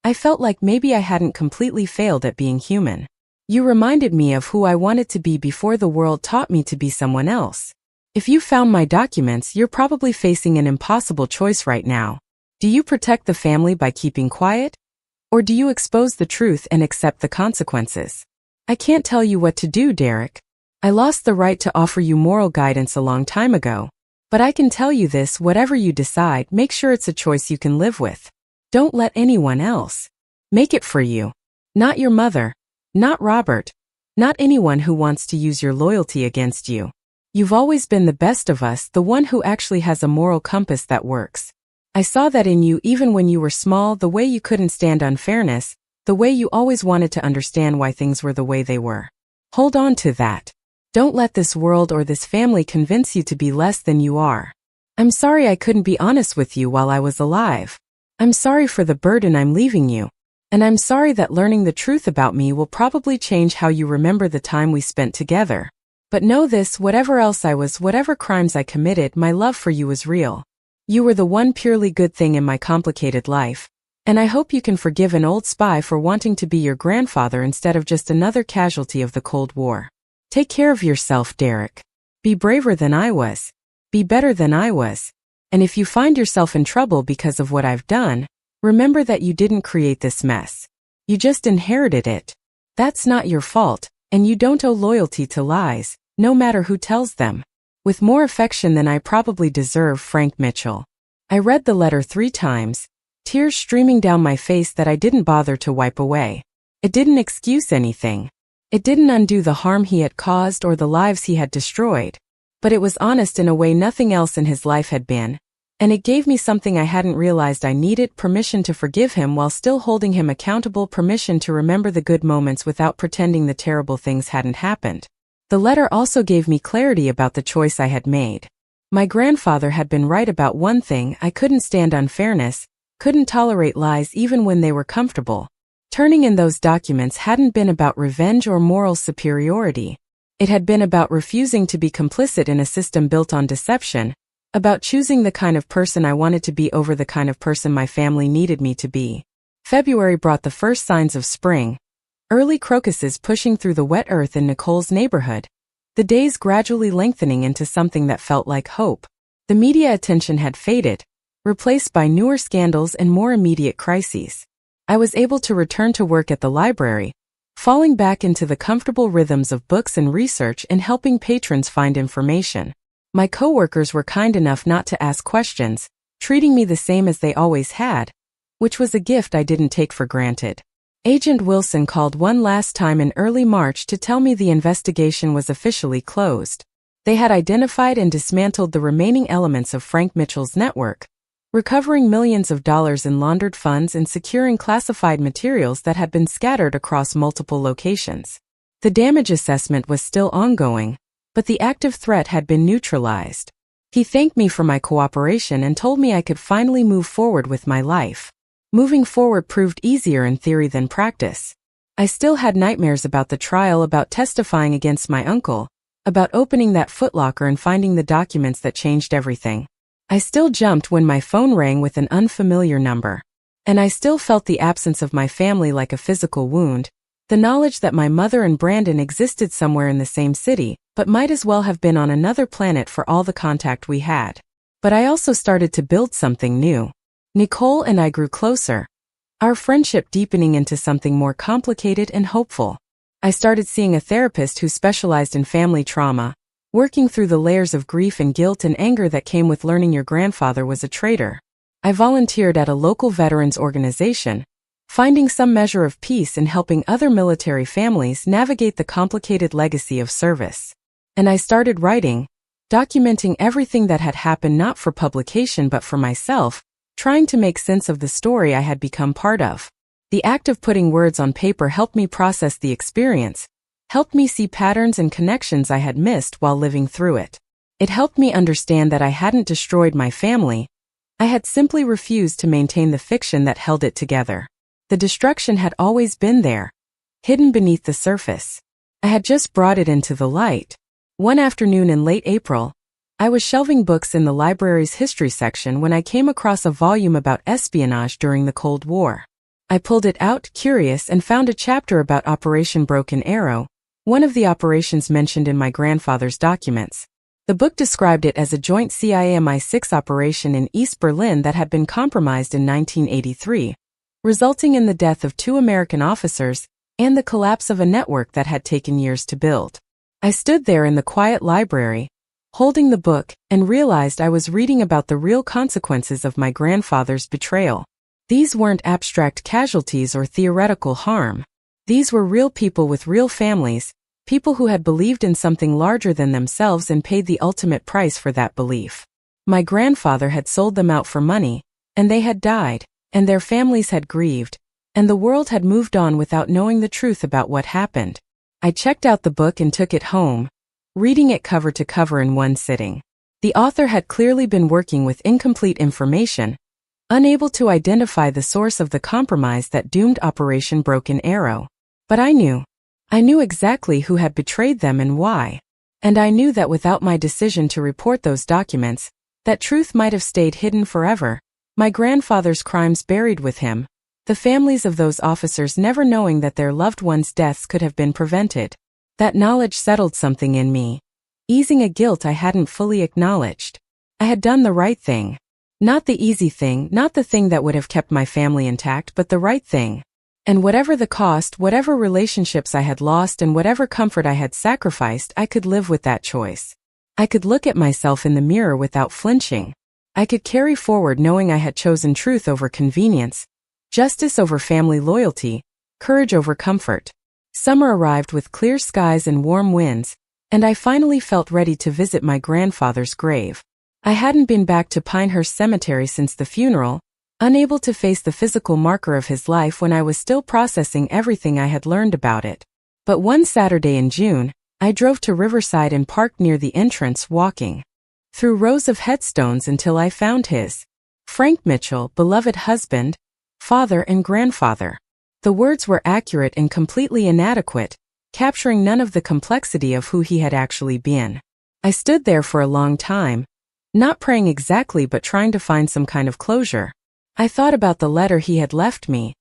I felt like maybe I hadn't completely failed at being human. You reminded me of who I wanted to be before the world taught me to be someone else. If you found my documents, you're probably facing an impossible choice right now. Do you protect the family by keeping quiet? Or do you expose the truth and accept the consequences? I can't tell you what to do, Derek. I lost the right to offer you moral guidance a long time ago. But I can tell you this, whatever you decide, make sure it's a choice you can live with. Don't let anyone else make it for you. Not your mother. Not Robert. Not anyone who wants to use your loyalty against you. You've always been the best of us, the one who actually has a moral compass that works. I saw that in you even when you were small, the way you couldn't stand unfairness, the way you always wanted to understand why things were the way they were. Hold on to that. Don't let this world or this family convince you to be less than you are. I'm sorry I couldn't be honest with you while I was alive. I'm sorry for the burden I'm leaving you. And I'm sorry that learning the truth about me will probably change how you remember the time we spent together. But know this, whatever else I was, whatever crimes I committed, my love for you was real. You were the one purely good thing in my complicated life, and I hope you can forgive an old spy for wanting to be your grandfather instead of just another casualty of the Cold War. Take care of yourself, Derek. Be braver than I was. Be better than I was. And if you find yourself in trouble because of what I've done, remember that you didn't create this mess. You just inherited it. That's not your fault, and you don't owe loyalty to lies, no matter who tells them. With more affection than I probably deserve, Frank Mitchell. I read the letter 3 times, tears streaming down my face that I didn't bother to wipe away. It didn't excuse anything. It didn't undo the harm he had caused or the lives he had destroyed. But it was honest in a way nothing else in his life had been, and it gave me something I hadn't realized I needed: permission to forgive him while still holding him accountable, permission to remember the good moments without pretending the terrible things hadn't happened. The letter also gave me clarity about the choice I had made. My grandfather had been right about one thing: I couldn't stand unfairness, couldn't tolerate lies even when they were comfortable. Turning in those documents hadn't been about revenge or moral superiority. It had been about refusing to be complicit in a system built on deception, about choosing the kind of person I wanted to be over the kind of person my family needed me to be. February brought the first signs of spring. Early crocuses pushing through the wet earth in Nicole's neighborhood. The days gradually lengthening into something that felt like hope. The media attention had faded, replaced by newer scandals and more immediate crises. I was able to return to work at the library, falling back into the comfortable rhythms of books and research and helping patrons find information. My coworkers were kind enough not to ask questions, treating me the same as they always had, which was a gift I didn't take for granted. Agent Wilson called one last time in early March to tell me the investigation was officially closed. They had identified and dismantled the remaining elements of Frank Mitchell's network, recovering millions of dollars in laundered funds and securing classified materials that had been scattered across multiple locations. The damage assessment was still ongoing, but the active threat had been neutralized. He thanked me for my cooperation and told me I could finally move forward with my life. Moving forward proved easier in theory than practice. I still had nightmares about the trial, about testifying against my uncle, about opening that Foot Locker and finding the documents that changed everything. I still jumped when my phone rang with an unfamiliar number. And I still felt the absence of my family like a physical wound, the knowledge that my mother and Brandon existed somewhere in the same city, but might as well have been on another planet for all the contact we had. But I also started to build something new. Nicole and I grew closer, our friendship deepening into something more complicated and hopeful. I started seeing a therapist who specialized in family trauma, working through the layers of grief and guilt and anger that came with learning your grandfather was a traitor. I volunteered at a local veterans organization, finding some measure of peace in helping other military families navigate the complicated legacy of service. And I started writing, documenting everything that had happened, not for publication but for myself, trying to make sense of the story I had become part of. The act of putting words on paper helped me process the experience, helped me see patterns and connections I had missed while living through it. It helped me understand that I hadn't destroyed my family, I had simply refused to maintain the fiction that held it together. The destruction had always been there, hidden beneath the surface. I had just brought it into the light. One afternoon in late April, I was shelving books in the library's history section when I came across a volume about espionage during the Cold War. I pulled it out, curious, and found a chapter about Operation Broken Arrow, one of the operations mentioned in my grandfather's documents. The book described it as a joint CIA-MI6 operation in East Berlin that had been compromised in 1983, resulting in the death of 2 American officers and the collapse of a network that had taken years to build. I stood there in the quiet library, holding the book, and realized I was reading about the real consequences of my grandfather's betrayal. These weren't abstract casualties or theoretical harm. These were real people with real families, people who had believed in something larger than themselves and paid the ultimate price for that belief. My grandfather had sold them out for money, and they had died, and their families had grieved, and the world had moved on without knowing the truth about what happened. I checked out the book and took it home, reading it cover to cover in one sitting. The author had clearly been working with incomplete information, unable to identify the source of the compromise that doomed Operation Broken Arrow. But I knew. I knew exactly who had betrayed them and why. And I knew that without my decision to report those documents, that truth might have stayed hidden forever, my grandfather's crimes buried with him, the families of those officers never knowing that their loved ones' deaths could have been prevented. That knowledge settled something in me, easing a guilt I hadn't fully acknowledged. I had done the right thing. Not the easy thing, not the thing that would have kept my family intact, but the right thing. And whatever the cost, whatever relationships I had lost and whatever comfort I had sacrificed, I could live with that choice. I could look at myself in the mirror without flinching. I could carry forward knowing I had chosen truth over convenience, justice over family loyalty, courage over comfort. Summer arrived with clear skies and warm winds, and I finally felt ready to visit my grandfather's grave. I hadn't been back to Pinehurst Cemetery since the funeral, unable to face the physical marker of his life when I was still processing everything I had learned about it. But one Saturday in June, I drove to Riverside and parked near the entrance, walking through rows of headstones until I found his, Frank Mitchell, beloved husband, father and grandfather. The words were accurate and completely inadequate, capturing none of the complexity of who he had actually been. I stood there for a long time, not praying exactly but trying to find some kind of closure. I thought about the letter he had left me,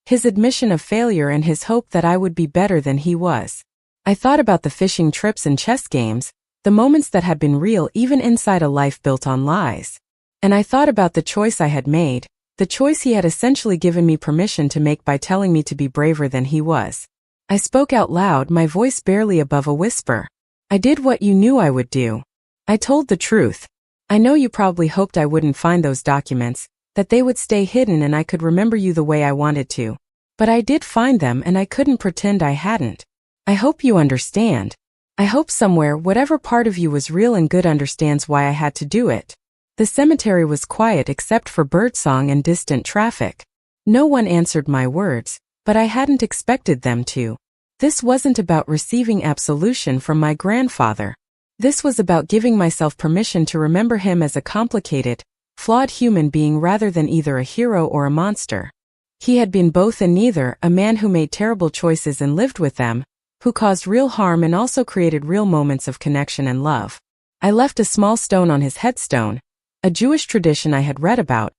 his admission of failure and his hope that I would be better than he was. I thought about the fishing trips and chess games, the moments that had been real even inside a life built on lies. And I thought about the choice I had made, the choice he had essentially given me permission to make by telling me to be braver than he was. I spoke out loud, my voice barely above a whisper. I did what you knew I would do. I told the truth. I know you probably hoped I wouldn't find those documents, that they would stay hidden and I could remember you the way I wanted to. But I did find them and I couldn't pretend I hadn't. I hope you understand. I hope somewhere, whatever part of you was real and good understands why I had to do it. The cemetery was quiet except for birdsong and distant traffic. No one answered my words, but I hadn't expected them to. This wasn't about receiving absolution from my grandfather. This was about giving myself permission to remember him as a complicated, flawed human being rather than either a hero or a monster. He had been both and neither, a man who made terrible choices and lived with them, who caused real harm and also created real moments of connection and love. I left a small stone on his headstone, a Jewish tradition I had read about,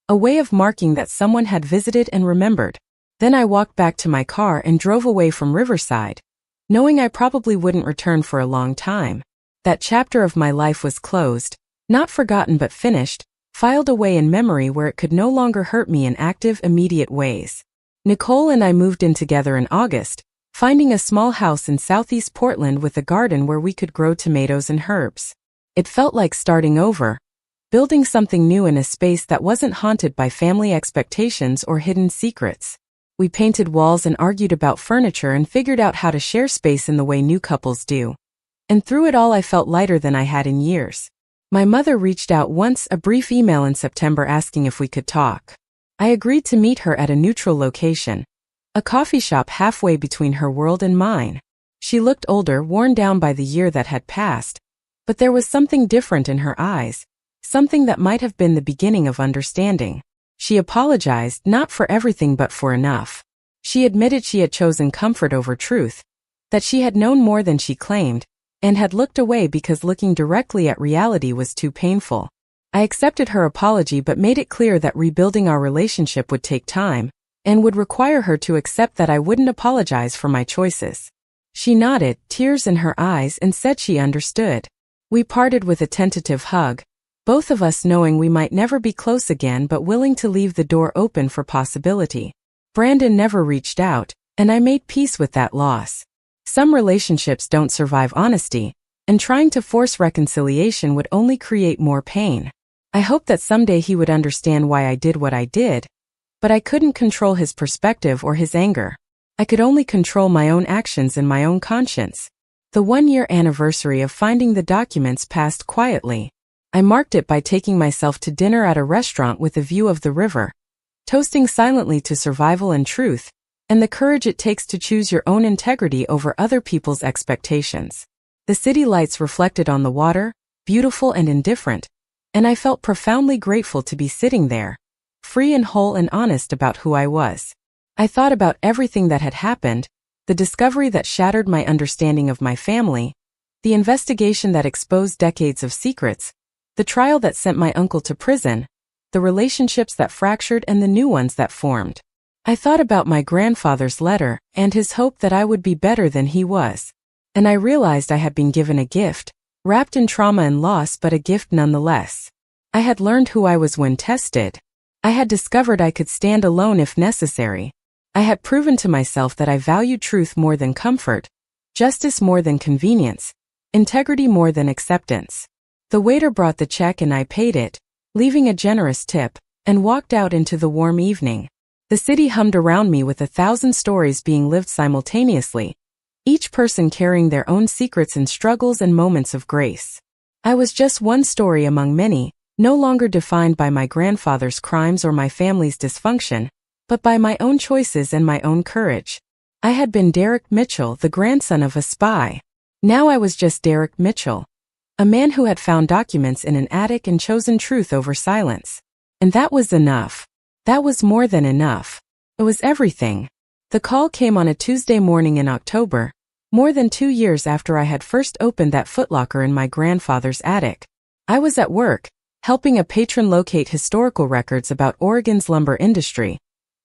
a way of marking that someone had visited and remembered. Then I walked back to my car and drove away from Riverside, knowing I probably wouldn't return for a long time. That chapter of my life was closed, not forgotten but finished, filed away in memory where it could no longer hurt me in active, immediate ways. Nicole and I moved in together in August, finding a small house in southeast Portland with a garden where we could grow tomatoes and herbs. It felt like starting over, building something new in a space that wasn't haunted by family expectations or hidden secrets. We painted walls and argued about furniture and figured out how to share space in the way new couples do. And through it all I felt lighter than I had in years. My mother reached out once, a brief email in September asking if we could talk. I agreed to meet her at a neutral location, a coffee shop halfway between her world and mine. She looked older, worn down by the year that had passed, but there was something different in her eyes, something that might have been the beginning of understanding. She apologized, not for everything but for enough. She admitted she had chosen comfort over truth, that she had known more than she claimed, and had looked away because looking directly at reality was too painful. I accepted her apology but made it clear that rebuilding our relationship would take time, and would require her to accept that I wouldn't apologize for my choices. She nodded, tears in her eyes, and said she understood. We parted with a tentative hug, both of us knowing we might never be close again but willing to leave the door open for possibility. Brandon never reached out, and I made peace with that loss. Some relationships don't survive honesty, and trying to force reconciliation would only create more pain. I hoped that someday he would understand why I did what I did, but I couldn't control his perspective or his anger. I could only control my own actions and my own conscience. The 1-year anniversary of finding the documents passed quietly. I marked it by taking myself to dinner at a restaurant with a view of the river, toasting silently to survival and truth, and the courage it takes to choose your own integrity over other people's expectations. The city lights reflected on the water, beautiful and indifferent, and I felt profoundly grateful to be sitting there, free and whole and honest about who I was. I thought about everything that had happened, the discovery that shattered my understanding of my family, the investigation that exposed decades of secrets, the trial that sent my uncle to prison, the relationships that fractured and the new ones that formed. I thought about my grandfather's letter and his hope that I would be better than he was. And I realized I had been given a gift, wrapped in trauma and loss, but a gift nonetheless. I had learned who I was when tested. I had discovered I could stand alone if necessary. I had proven to myself that I valued truth more than comfort, justice more than convenience, integrity more than acceptance. The waiter brought the check and I paid it, leaving a generous tip, and walked out into the warm evening. The city hummed around me with 1,000 stories being lived simultaneously, each person carrying their own secrets and struggles and moments of grace. I was just one story among many, no longer defined by my grandfather's crimes or my family's dysfunction, but by my own choices and my own courage. I had been Derek Mitchell, the grandson of a spy. Now I was just Derek Mitchell, a man who had found documents in an attic and chosen truth over silence. And that was enough. That was more than enough. It was everything. The call came on a Tuesday morning in October, more than 2 years after I had first opened that footlocker in my grandfather's attic. I was at work, helping a patron locate historical records about Oregon's lumber industry,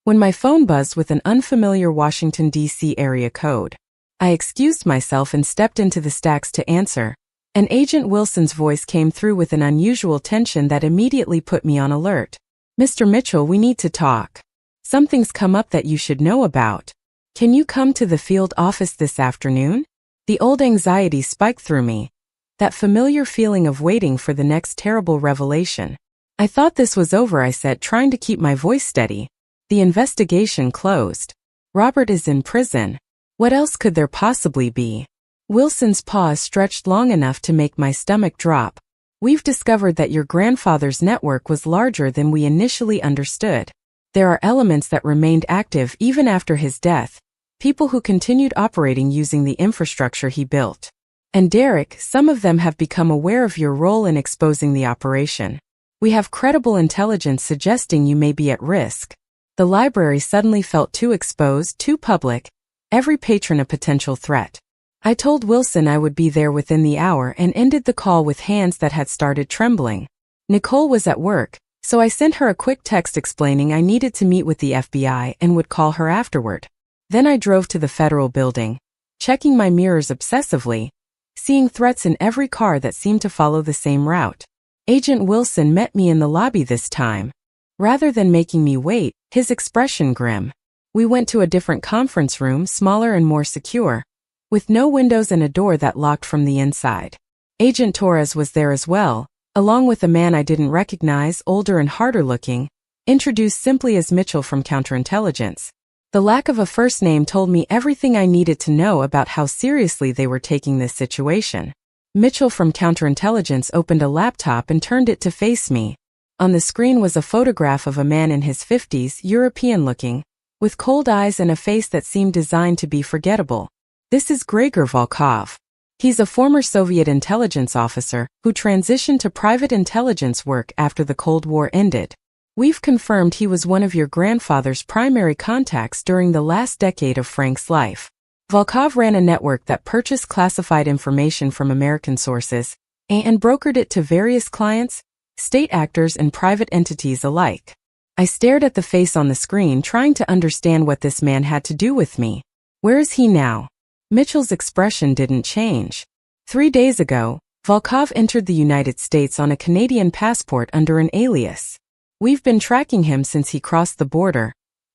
when my phone buzzed with an unfamiliar Washington, D.C. area code. I excused myself and stepped into the stacks to answer, and Agent Wilson's voice came through with an unusual tension that immediately put me on alert. "Mr. Mitchell, we need to talk. Something's come up that you should know about. Can you come to the field office this afternoon?" The old anxiety spiked through me, that familiar feeling of waiting for the next terrible revelation. "I thought this was over," I said, trying to keep my voice steady. "The investigation closed. Robert is in prison. What else could there possibly be?" Wilson's pause stretched long enough to make my stomach drop. We've discovered that your grandfather's network was larger than we initially understood. There are elements that remained active even after his death, people who continued operating using the infrastructure he built. And Derek, some of them have become aware of your role in exposing the operation. We have credible intelligence suggesting you may be at risk. The library suddenly felt too exposed, too public, every patron a potential threat. I told Wilson I would be there within the hour and ended the call with hands that had started trembling. Nicole was at work, so I sent her a quick text explaining I needed to meet with the FBI and would call her afterward. Then I drove to the federal building, checking my mirrors obsessively, seeing threats in every car that seemed to follow the same route. Agent Wilson met me in the lobby this time. Rather than making me wait, his expression grim. We went to a different conference room, smaller and more secure, with no windows and a door that locked from the inside. Agent Torres was there as well, along with a man I didn't recognize, older and harder looking, introduced simply as Mitchell from Counterintelligence. The lack of a first name told me everything I needed to know about how seriously they were taking this situation. Mitchell from Counterintelligence opened a laptop and turned it to face me. On the screen was a photograph of a man in his 50s, European-looking, with cold eyes and a face that seemed designed to be forgettable. This is Gregor Volkov. He's a former Soviet intelligence officer who transitioned to private intelligence work after the Cold War ended. We've confirmed he was one of your grandfather's primary contacts during the last decade of Frank's life. Volkov ran a network that purchased classified information from American sources and brokered it to various clients, state actors and private entities alike. I stared at the face on the screen, trying to understand what this man had to do with me. Where is he now? Mitchell's expression didn't change. 3 days ago, Volkov entered the United States on a Canadian passport under an alias. We've been tracking him since he crossed the border,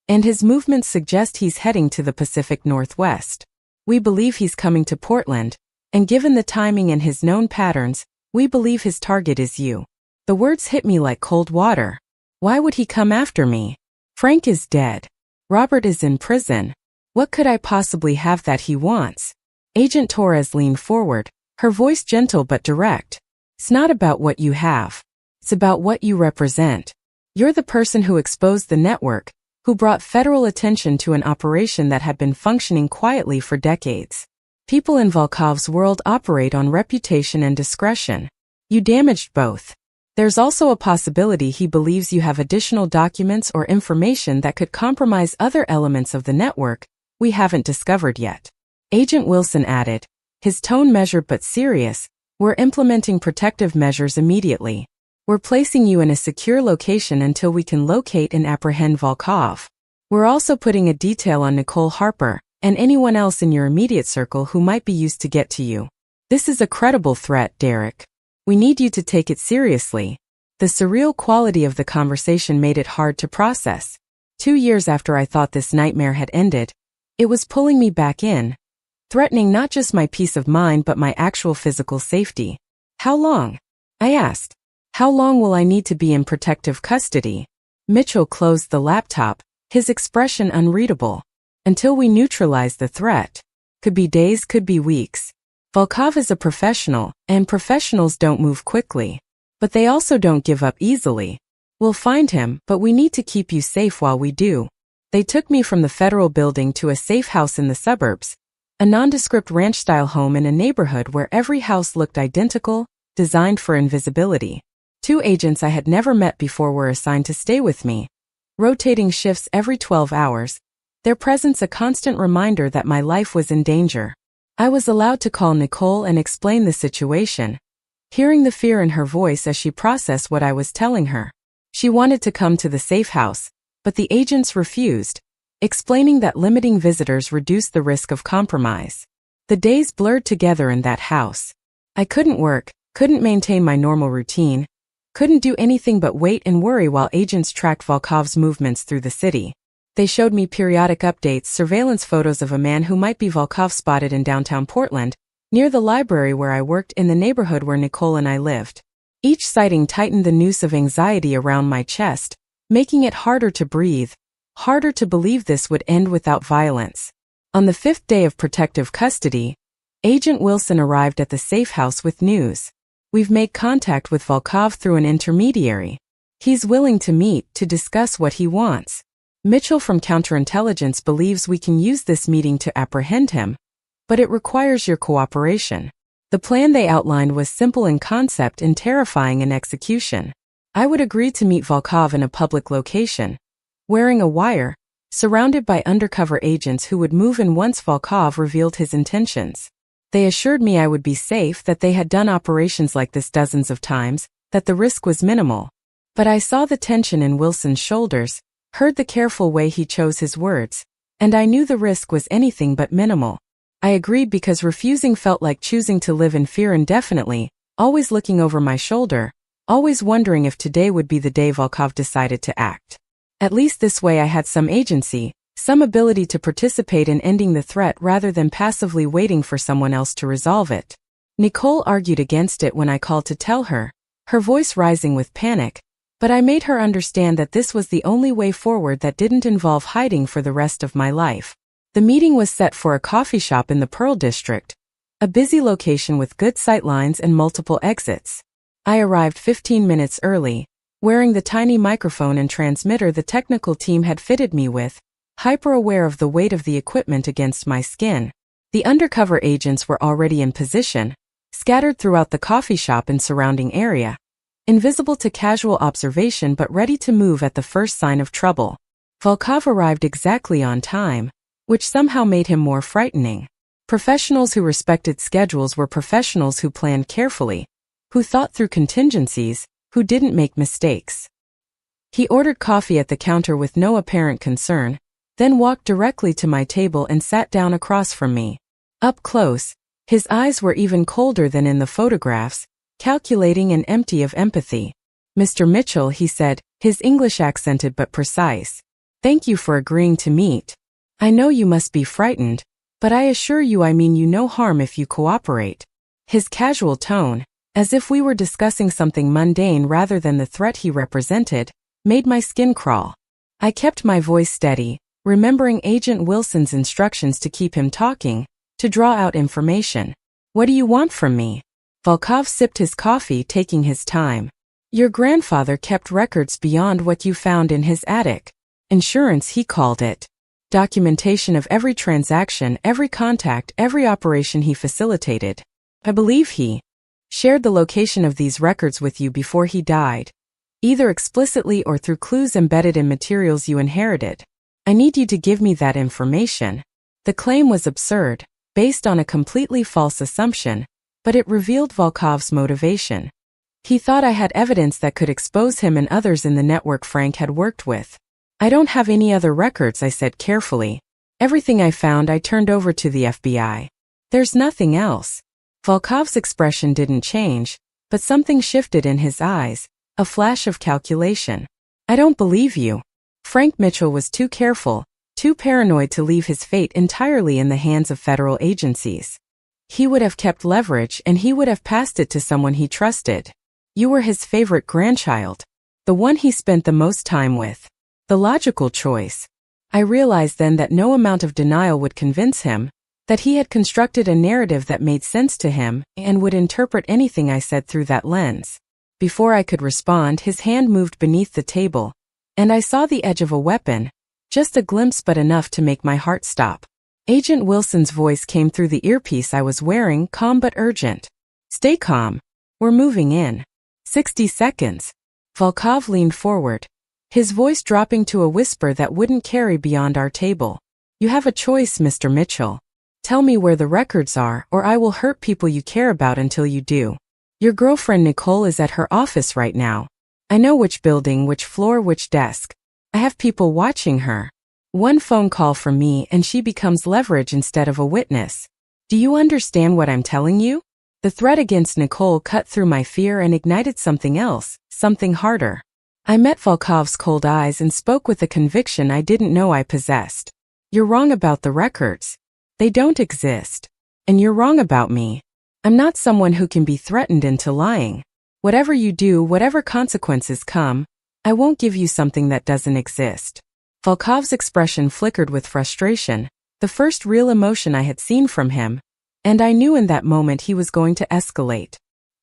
and his movements suggest he's heading to the Pacific Northwest. We believe he's coming to Portland, and given the timing and his known patterns, we believe his target is you. The words hit me like cold water. Why would he come after me? Frank is dead. Robert is in prison. What could I possibly have that he wants? Agent Torres leaned forward, her voice gentle but direct. It's not about what you have. It's about what you represent. You're the person who exposed the network, who brought federal attention to an operation that had been functioning quietly for decades. People in Volkov's world operate on reputation and discretion. You damaged both. There's also a possibility he believes you have additional documents or information that could compromise other elements of the network we haven't discovered yet. Agent Wilson added, his tone measured but serious, we're implementing protective measures immediately. We're placing you in a secure location until we can locate and apprehend Volkov. We're also putting a detail on Nicole Harper and anyone else in your immediate circle who might be used to get to you. This is a credible threat, Derek. We need you to take it seriously. The surreal quality of the conversation made it hard to process. 2 years after I thought this nightmare had ended, it was pulling me back in, threatening not just my peace of mind but my actual physical safety. How long? I asked. How long will I need to be in protective custody? Mitchell closed the laptop, his expression unreadable. Until we neutralize the threat. Could be days, could be weeks. Volkov is a professional, and professionals don't move quickly. But they also don't give up easily. We'll find him, but we need to keep you safe while we do. They took me from the federal building to a safe house in the suburbs, a nondescript ranch-style home in a neighborhood where every house looked identical, designed for invisibility. 2 agents I had never met before were assigned to stay with me, rotating shifts every 12 hours, their presence a constant reminder that my life was in danger. I was allowed to call Nicole and explain the situation, hearing the fear in her voice as she processed what I was telling her. She wanted to come to the safe house, but the agents refused, explaining that limiting visitors reduced the risk of compromise. The days blurred together in that house. I couldn't work, couldn't maintain my normal routine, couldn't do anything but wait and worry while agents tracked Volkov's movements through the city. They showed me periodic updates, surveillance photos of a man who might be Volkov spotted in downtown Portland, near the library where I worked, in the neighborhood where Nicole and I lived. Each sighting tightened the noose of anxiety around my chest, making it harder to breathe, harder to believe this would end without violence. On the 5th day of protective custody, Agent Wilson arrived at the safe house with news. We've made contact with Volkov through an intermediary. He's willing to meet to discuss what he wants. Mitchell from counterintelligence believes we can use this meeting to apprehend him, but it requires your cooperation. The plan they outlined was simple in concept and terrifying in execution. I would agree to meet Volkov in a public location, wearing a wire, surrounded by undercover agents who would move in once Volkov revealed his intentions. They assured me I would be safe, that they had done operations like this dozens of times, that the risk was minimal. But I saw the tension in Wilson's shoulders, heard the careful way he chose his words, and I knew the risk was anything but minimal. I agreed because refusing felt like choosing to live in fear indefinitely, always looking over my shoulder, always wondering if today would be the day Volkov decided to act. At least this way I had some agency, some ability to participate in ending the threat rather than passively waiting for someone else to resolve it. Nicole argued against it when I called to tell her, her voice rising with panic, but I made her understand that this was the only way forward that didn't involve hiding for the rest of my life. The meeting was set for a coffee shop in the Pearl District, a busy location with good sightlines and multiple exits. I arrived 15 minutes early, wearing the tiny microphone and transmitter the technical team had fitted me with, hyper-aware of the weight of the equipment against my skin. The undercover agents were already in position, scattered throughout the coffee shop and surrounding area, invisible to casual observation but ready to move at the first sign of trouble. Volkov arrived exactly on time, which somehow made him more frightening. Professionals who respected schedules were professionals who planned carefully, who thought through contingencies, who didn't make mistakes. He ordered coffee at the counter with no apparent concern, then walked directly to my table and sat down across from me. Up close, his eyes were even colder than in the photographs, calculating and empty of empathy. "Mr. Mitchell," he said, his English accented but precise. "Thank you for agreeing to meet. I know you must be frightened, but I assure you I mean you no harm if you cooperate." His casual tone, as if we were discussing something mundane rather than the threat he represented, made my skin crawl. I kept my voice steady, remembering Agent Wilson's instructions to keep him talking, to draw out information. "What do you want from me?" Volkov sipped his coffee, taking his time. "Your grandfather kept records beyond what you found in his attic. Insurance, he called it. Documentation of every transaction, every contact, every operation he facilitated. I believe he shared the location of these records with you before he died, either explicitly or through clues embedded in materials you inherited. I need you to give me that information." The claim was absurd, based on a completely false assumption, but it revealed Volkov's motivation. He thought I had evidence that could expose him and others in the network Frank had worked with. "I don't have any other records," I said carefully. "Everything I found I turned over to the FBI. There's nothing else." Volkov's expression didn't change, but something shifted in his eyes, a flash of calculation. "I don't believe you." Frank Mitchell was too careful, too paranoid to leave his fate entirely in the hands of federal agencies. He would have kept leverage and he would have passed it to someone he trusted. You were his favorite grandchild, the one he spent the most time with. The logical choice. I realized then that no amount of denial would convince him, that he had constructed a narrative that made sense to him and would interpret anything I said through that lens. Before I could respond, his hand moved beneath the table, and I saw the edge of a weapon, just a glimpse but enough to make my heart stop. Agent Wilson's voice came through the earpiece I was wearing, calm but urgent. "Stay calm. We're moving in 60 seconds. Volkov leaned forward, his voice dropping to a whisper that wouldn't carry beyond our table. "You have a choice, Mr. Mitchell. Tell me where the records are, or I will hurt people you care about until you do. Your girlfriend Nicole is at her office right now. I know which building, which floor, which desk. I have people watching her. One phone call from me and she becomes leverage instead of a witness. Do you understand what I'm telling you?" The threat against Nicole cut through my fear and ignited something else, something harder. I met Volkov's cold eyes and spoke with a conviction I didn't know I possessed. "You're wrong about the records. They don't exist. And you're wrong about me. I'm not someone who can be threatened into lying. Whatever you do, whatever consequences come, I won't give you something that doesn't exist." Volkov's expression flickered with frustration, the first real emotion I had seen from him, and I knew in that moment he was going to escalate.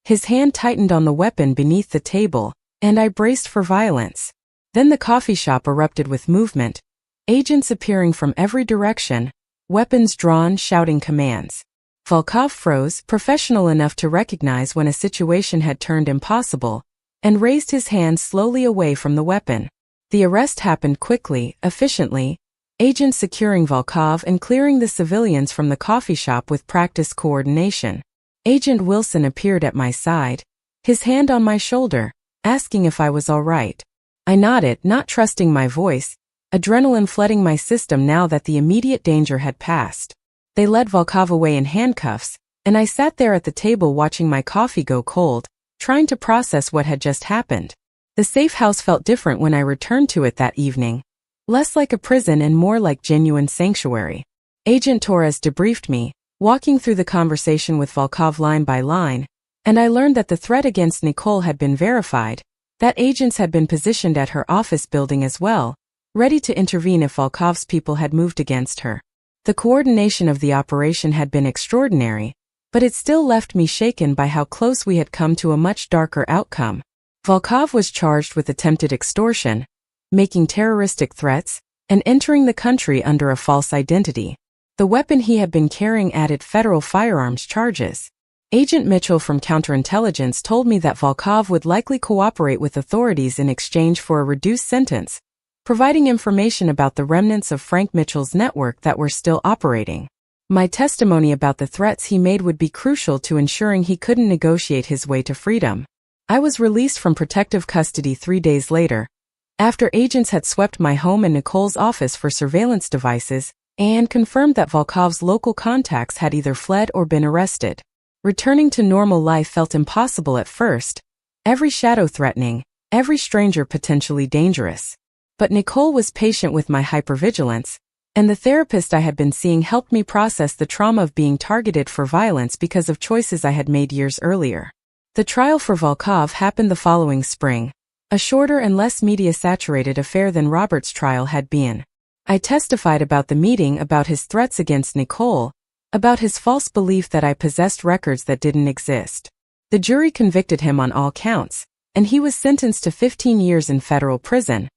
His hand tightened on the weapon beneath the table, and I braced for violence. Then the coffee shop erupted with movement, agents appearing from every direction, weapons drawn, shouting commands. Volkov froze, professional enough to recognize when a situation had turned impossible, and raised his hand slowly away from the weapon. The arrest happened quickly, efficiently, agents securing Volkov and clearing the civilians from the coffee shop with practiced coordination. Agent Wilson appeared at my side, his hand on my shoulder, asking if I was all right. I nodded, not trusting my voice, adrenaline flooding my system now that the immediate danger had passed. They led Volkov away in handcuffs, and I sat there at the table watching my coffee go cold, trying to process what had just happened. The safe house felt different when I returned to it that evening, less like a prison and more like genuine sanctuary. Agent Torres debriefed me, walking through the conversation with Volkov line by line, and I learned that the threat against Nicole had been verified, that agents had been positioned at her office building as well, ready to intervene if Volkov's people had moved against her. The coordination of the operation had been extraordinary, but it still left me shaken by how close we had come to a much darker outcome. Volkov was charged with attempted extortion, making terroristic threats, and entering the country under a false identity. The weapon he had been carrying added federal firearms charges. Agent Mitchell from Counterintelligence told me that Volkov would likely cooperate with authorities in exchange for a reduced sentence, providing information about the remnants of Frank Mitchell's network that were still operating. My testimony about the threats he made would be crucial to ensuring he couldn't negotiate his way to freedom. I was released from protective custody 3 days later, after agents had swept my home and Nicole's office for surveillance devices, and confirmed that Volkov's local contacts had either fled or been arrested. Returning to normal life felt impossible at first, every shadow threatening, every stranger potentially dangerous. But Nicole was patient with my hypervigilance, and the therapist I had been seeing helped me process the trauma of being targeted for violence because of choices I had made years earlier. The trial for Volkov happened the following spring, a shorter and less media-saturated affair than Robert's trial had been. I testified about the meeting, about his threats against Nicole, about his false belief that I possessed records that didn't exist. The jury convicted him on all counts, and he was sentenced to 15 years in federal prison,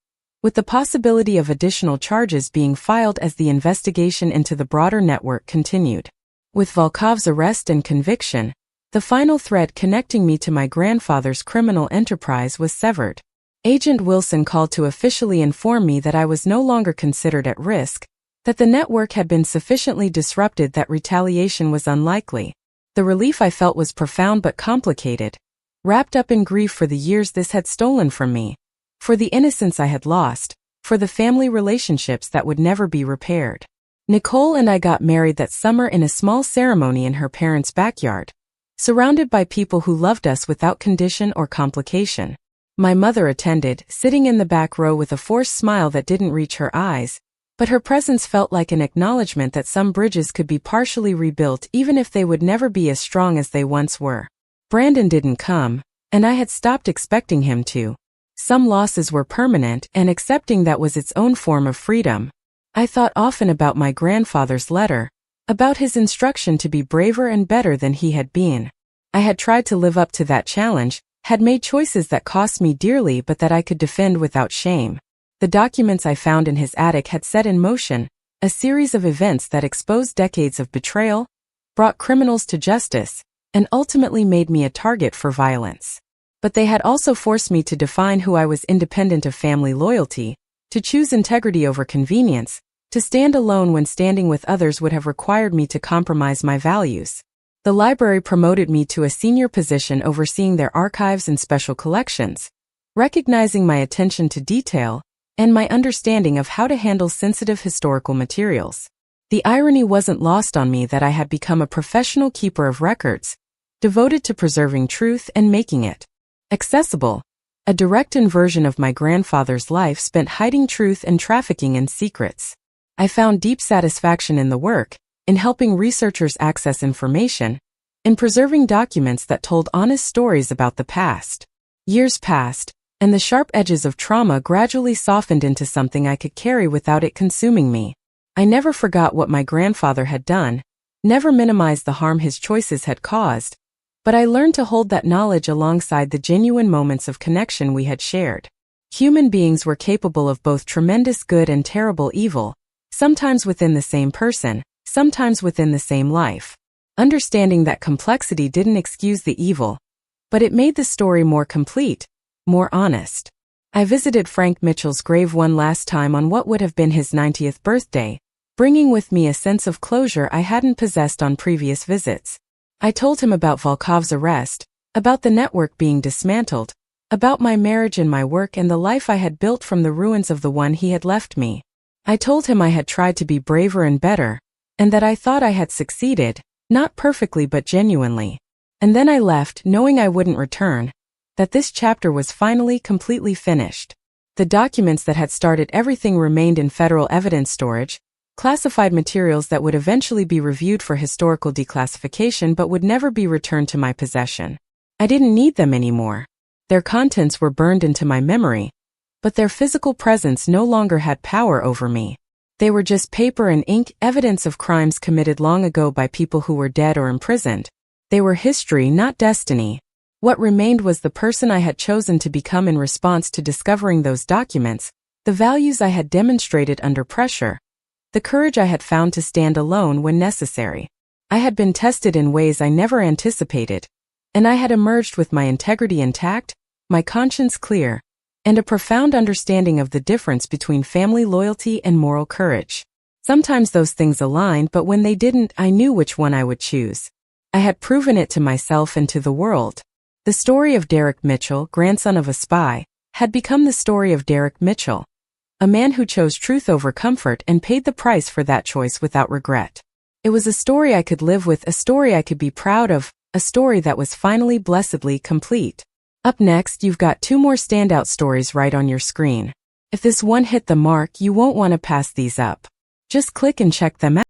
with the possibility of additional charges being filed as the investigation into the broader network continued. With Volkov's arrest and conviction, the final thread connecting me to my grandfather's criminal enterprise was severed. Agent Wilson called to officially inform me that I was no longer considered at risk, that the network had been sufficiently disrupted that retaliation was unlikely. The relief I felt was profound but complicated, wrapped up in grief for the years this had stolen from me, for the innocence I had lost, for the family relationships that would never be repaired. Nicole and I got married that summer in a small ceremony in her parents' backyard, surrounded by people who loved us without condition or complication. My mother attended, sitting in the back row with a forced smile that didn't reach her eyes, but her presence felt like an acknowledgement that some bridges could be partially rebuilt even if they would never be as strong as they once were. Brandon didn't come, and I had stopped expecting him to. Some losses were permanent, and accepting that was its own form of freedom. I thought often about my grandfather's letter, about his instruction to be braver and better than he had been. I had tried to live up to that challenge, had made choices that cost me dearly but that I could defend without shame. The documents I found in his attic had set in motion a series of events that exposed decades of betrayal, brought criminals to justice, and ultimately made me a target for violence. But they had also forced me to define who I was independent of family loyalty, to choose integrity over convenience, to stand alone when standing with others would have required me to compromise my values. The library promoted me to a senior position overseeing their archives and special collections, recognizing my attention to detail and my understanding of how to handle sensitive historical materials. The irony wasn't lost on me that I had become a professional keeper of records, devoted to preserving truth and making it accessible, a direct inversion of my grandfather's life spent hiding truth and trafficking in secrets. I found deep satisfaction in the work, in helping researchers access information, in preserving documents that told honest stories about the past. Years passed, and the sharp edges of trauma gradually softened into something I could carry without it consuming me. I never forgot what my grandfather had done, never minimized the harm his choices had caused, But I learned to hold that knowledge alongside the genuine moments of connection we had shared. Human beings were capable of both tremendous good and terrible evil, sometimes within the same person, sometimes within the same life. Understanding that complexity didn't excuse the evil, but it made the story more complete, more honest. I visited Frank Mitchell's grave one last time on what would have been his 90th birthday, bringing with me a sense of closure I hadn't possessed on previous visits. I told him about Volkov's arrest, about the network being dismantled, about my marriage and my work and the life I had built from the ruins of the one he had left me. I told him I had tried to be braver and better, and that I thought I had succeeded, not perfectly but genuinely. And then I left, knowing I wouldn't return, that this chapter was finally completely finished. The documents that had started everything remained in federal evidence storage, classified materials that would eventually be reviewed for historical declassification but would never be returned to my possession. I didn't need them anymore. Their contents were burned into my memory, but their physical presence no longer had power over me. They were just paper and ink, evidence of crimes committed long ago by people who were dead or imprisoned. They were history, not destiny. What remained was the person I had chosen to become in response to discovering those documents, the values I had demonstrated under pressure, the courage I had found to stand alone when necessary. I had been tested in ways I never anticipated, and I had emerged with my integrity intact, my conscience clear, and a profound understanding of the difference between family loyalty and moral courage. Sometimes those things aligned, but when they didn't, I knew which one I would choose. I had proven it to myself and to the world. The story of Derek Mitchell, grandson of a spy, had become the story of Derek Mitchell, a man who chose truth over comfort and paid the price for that choice without regret. It was a story I could live with, a story I could be proud of, a story that was finally blessedly complete. Up next, you've got 2 more standout stories right on your screen. If this one hit the mark, you won't want to pass these up. Just click and check them out.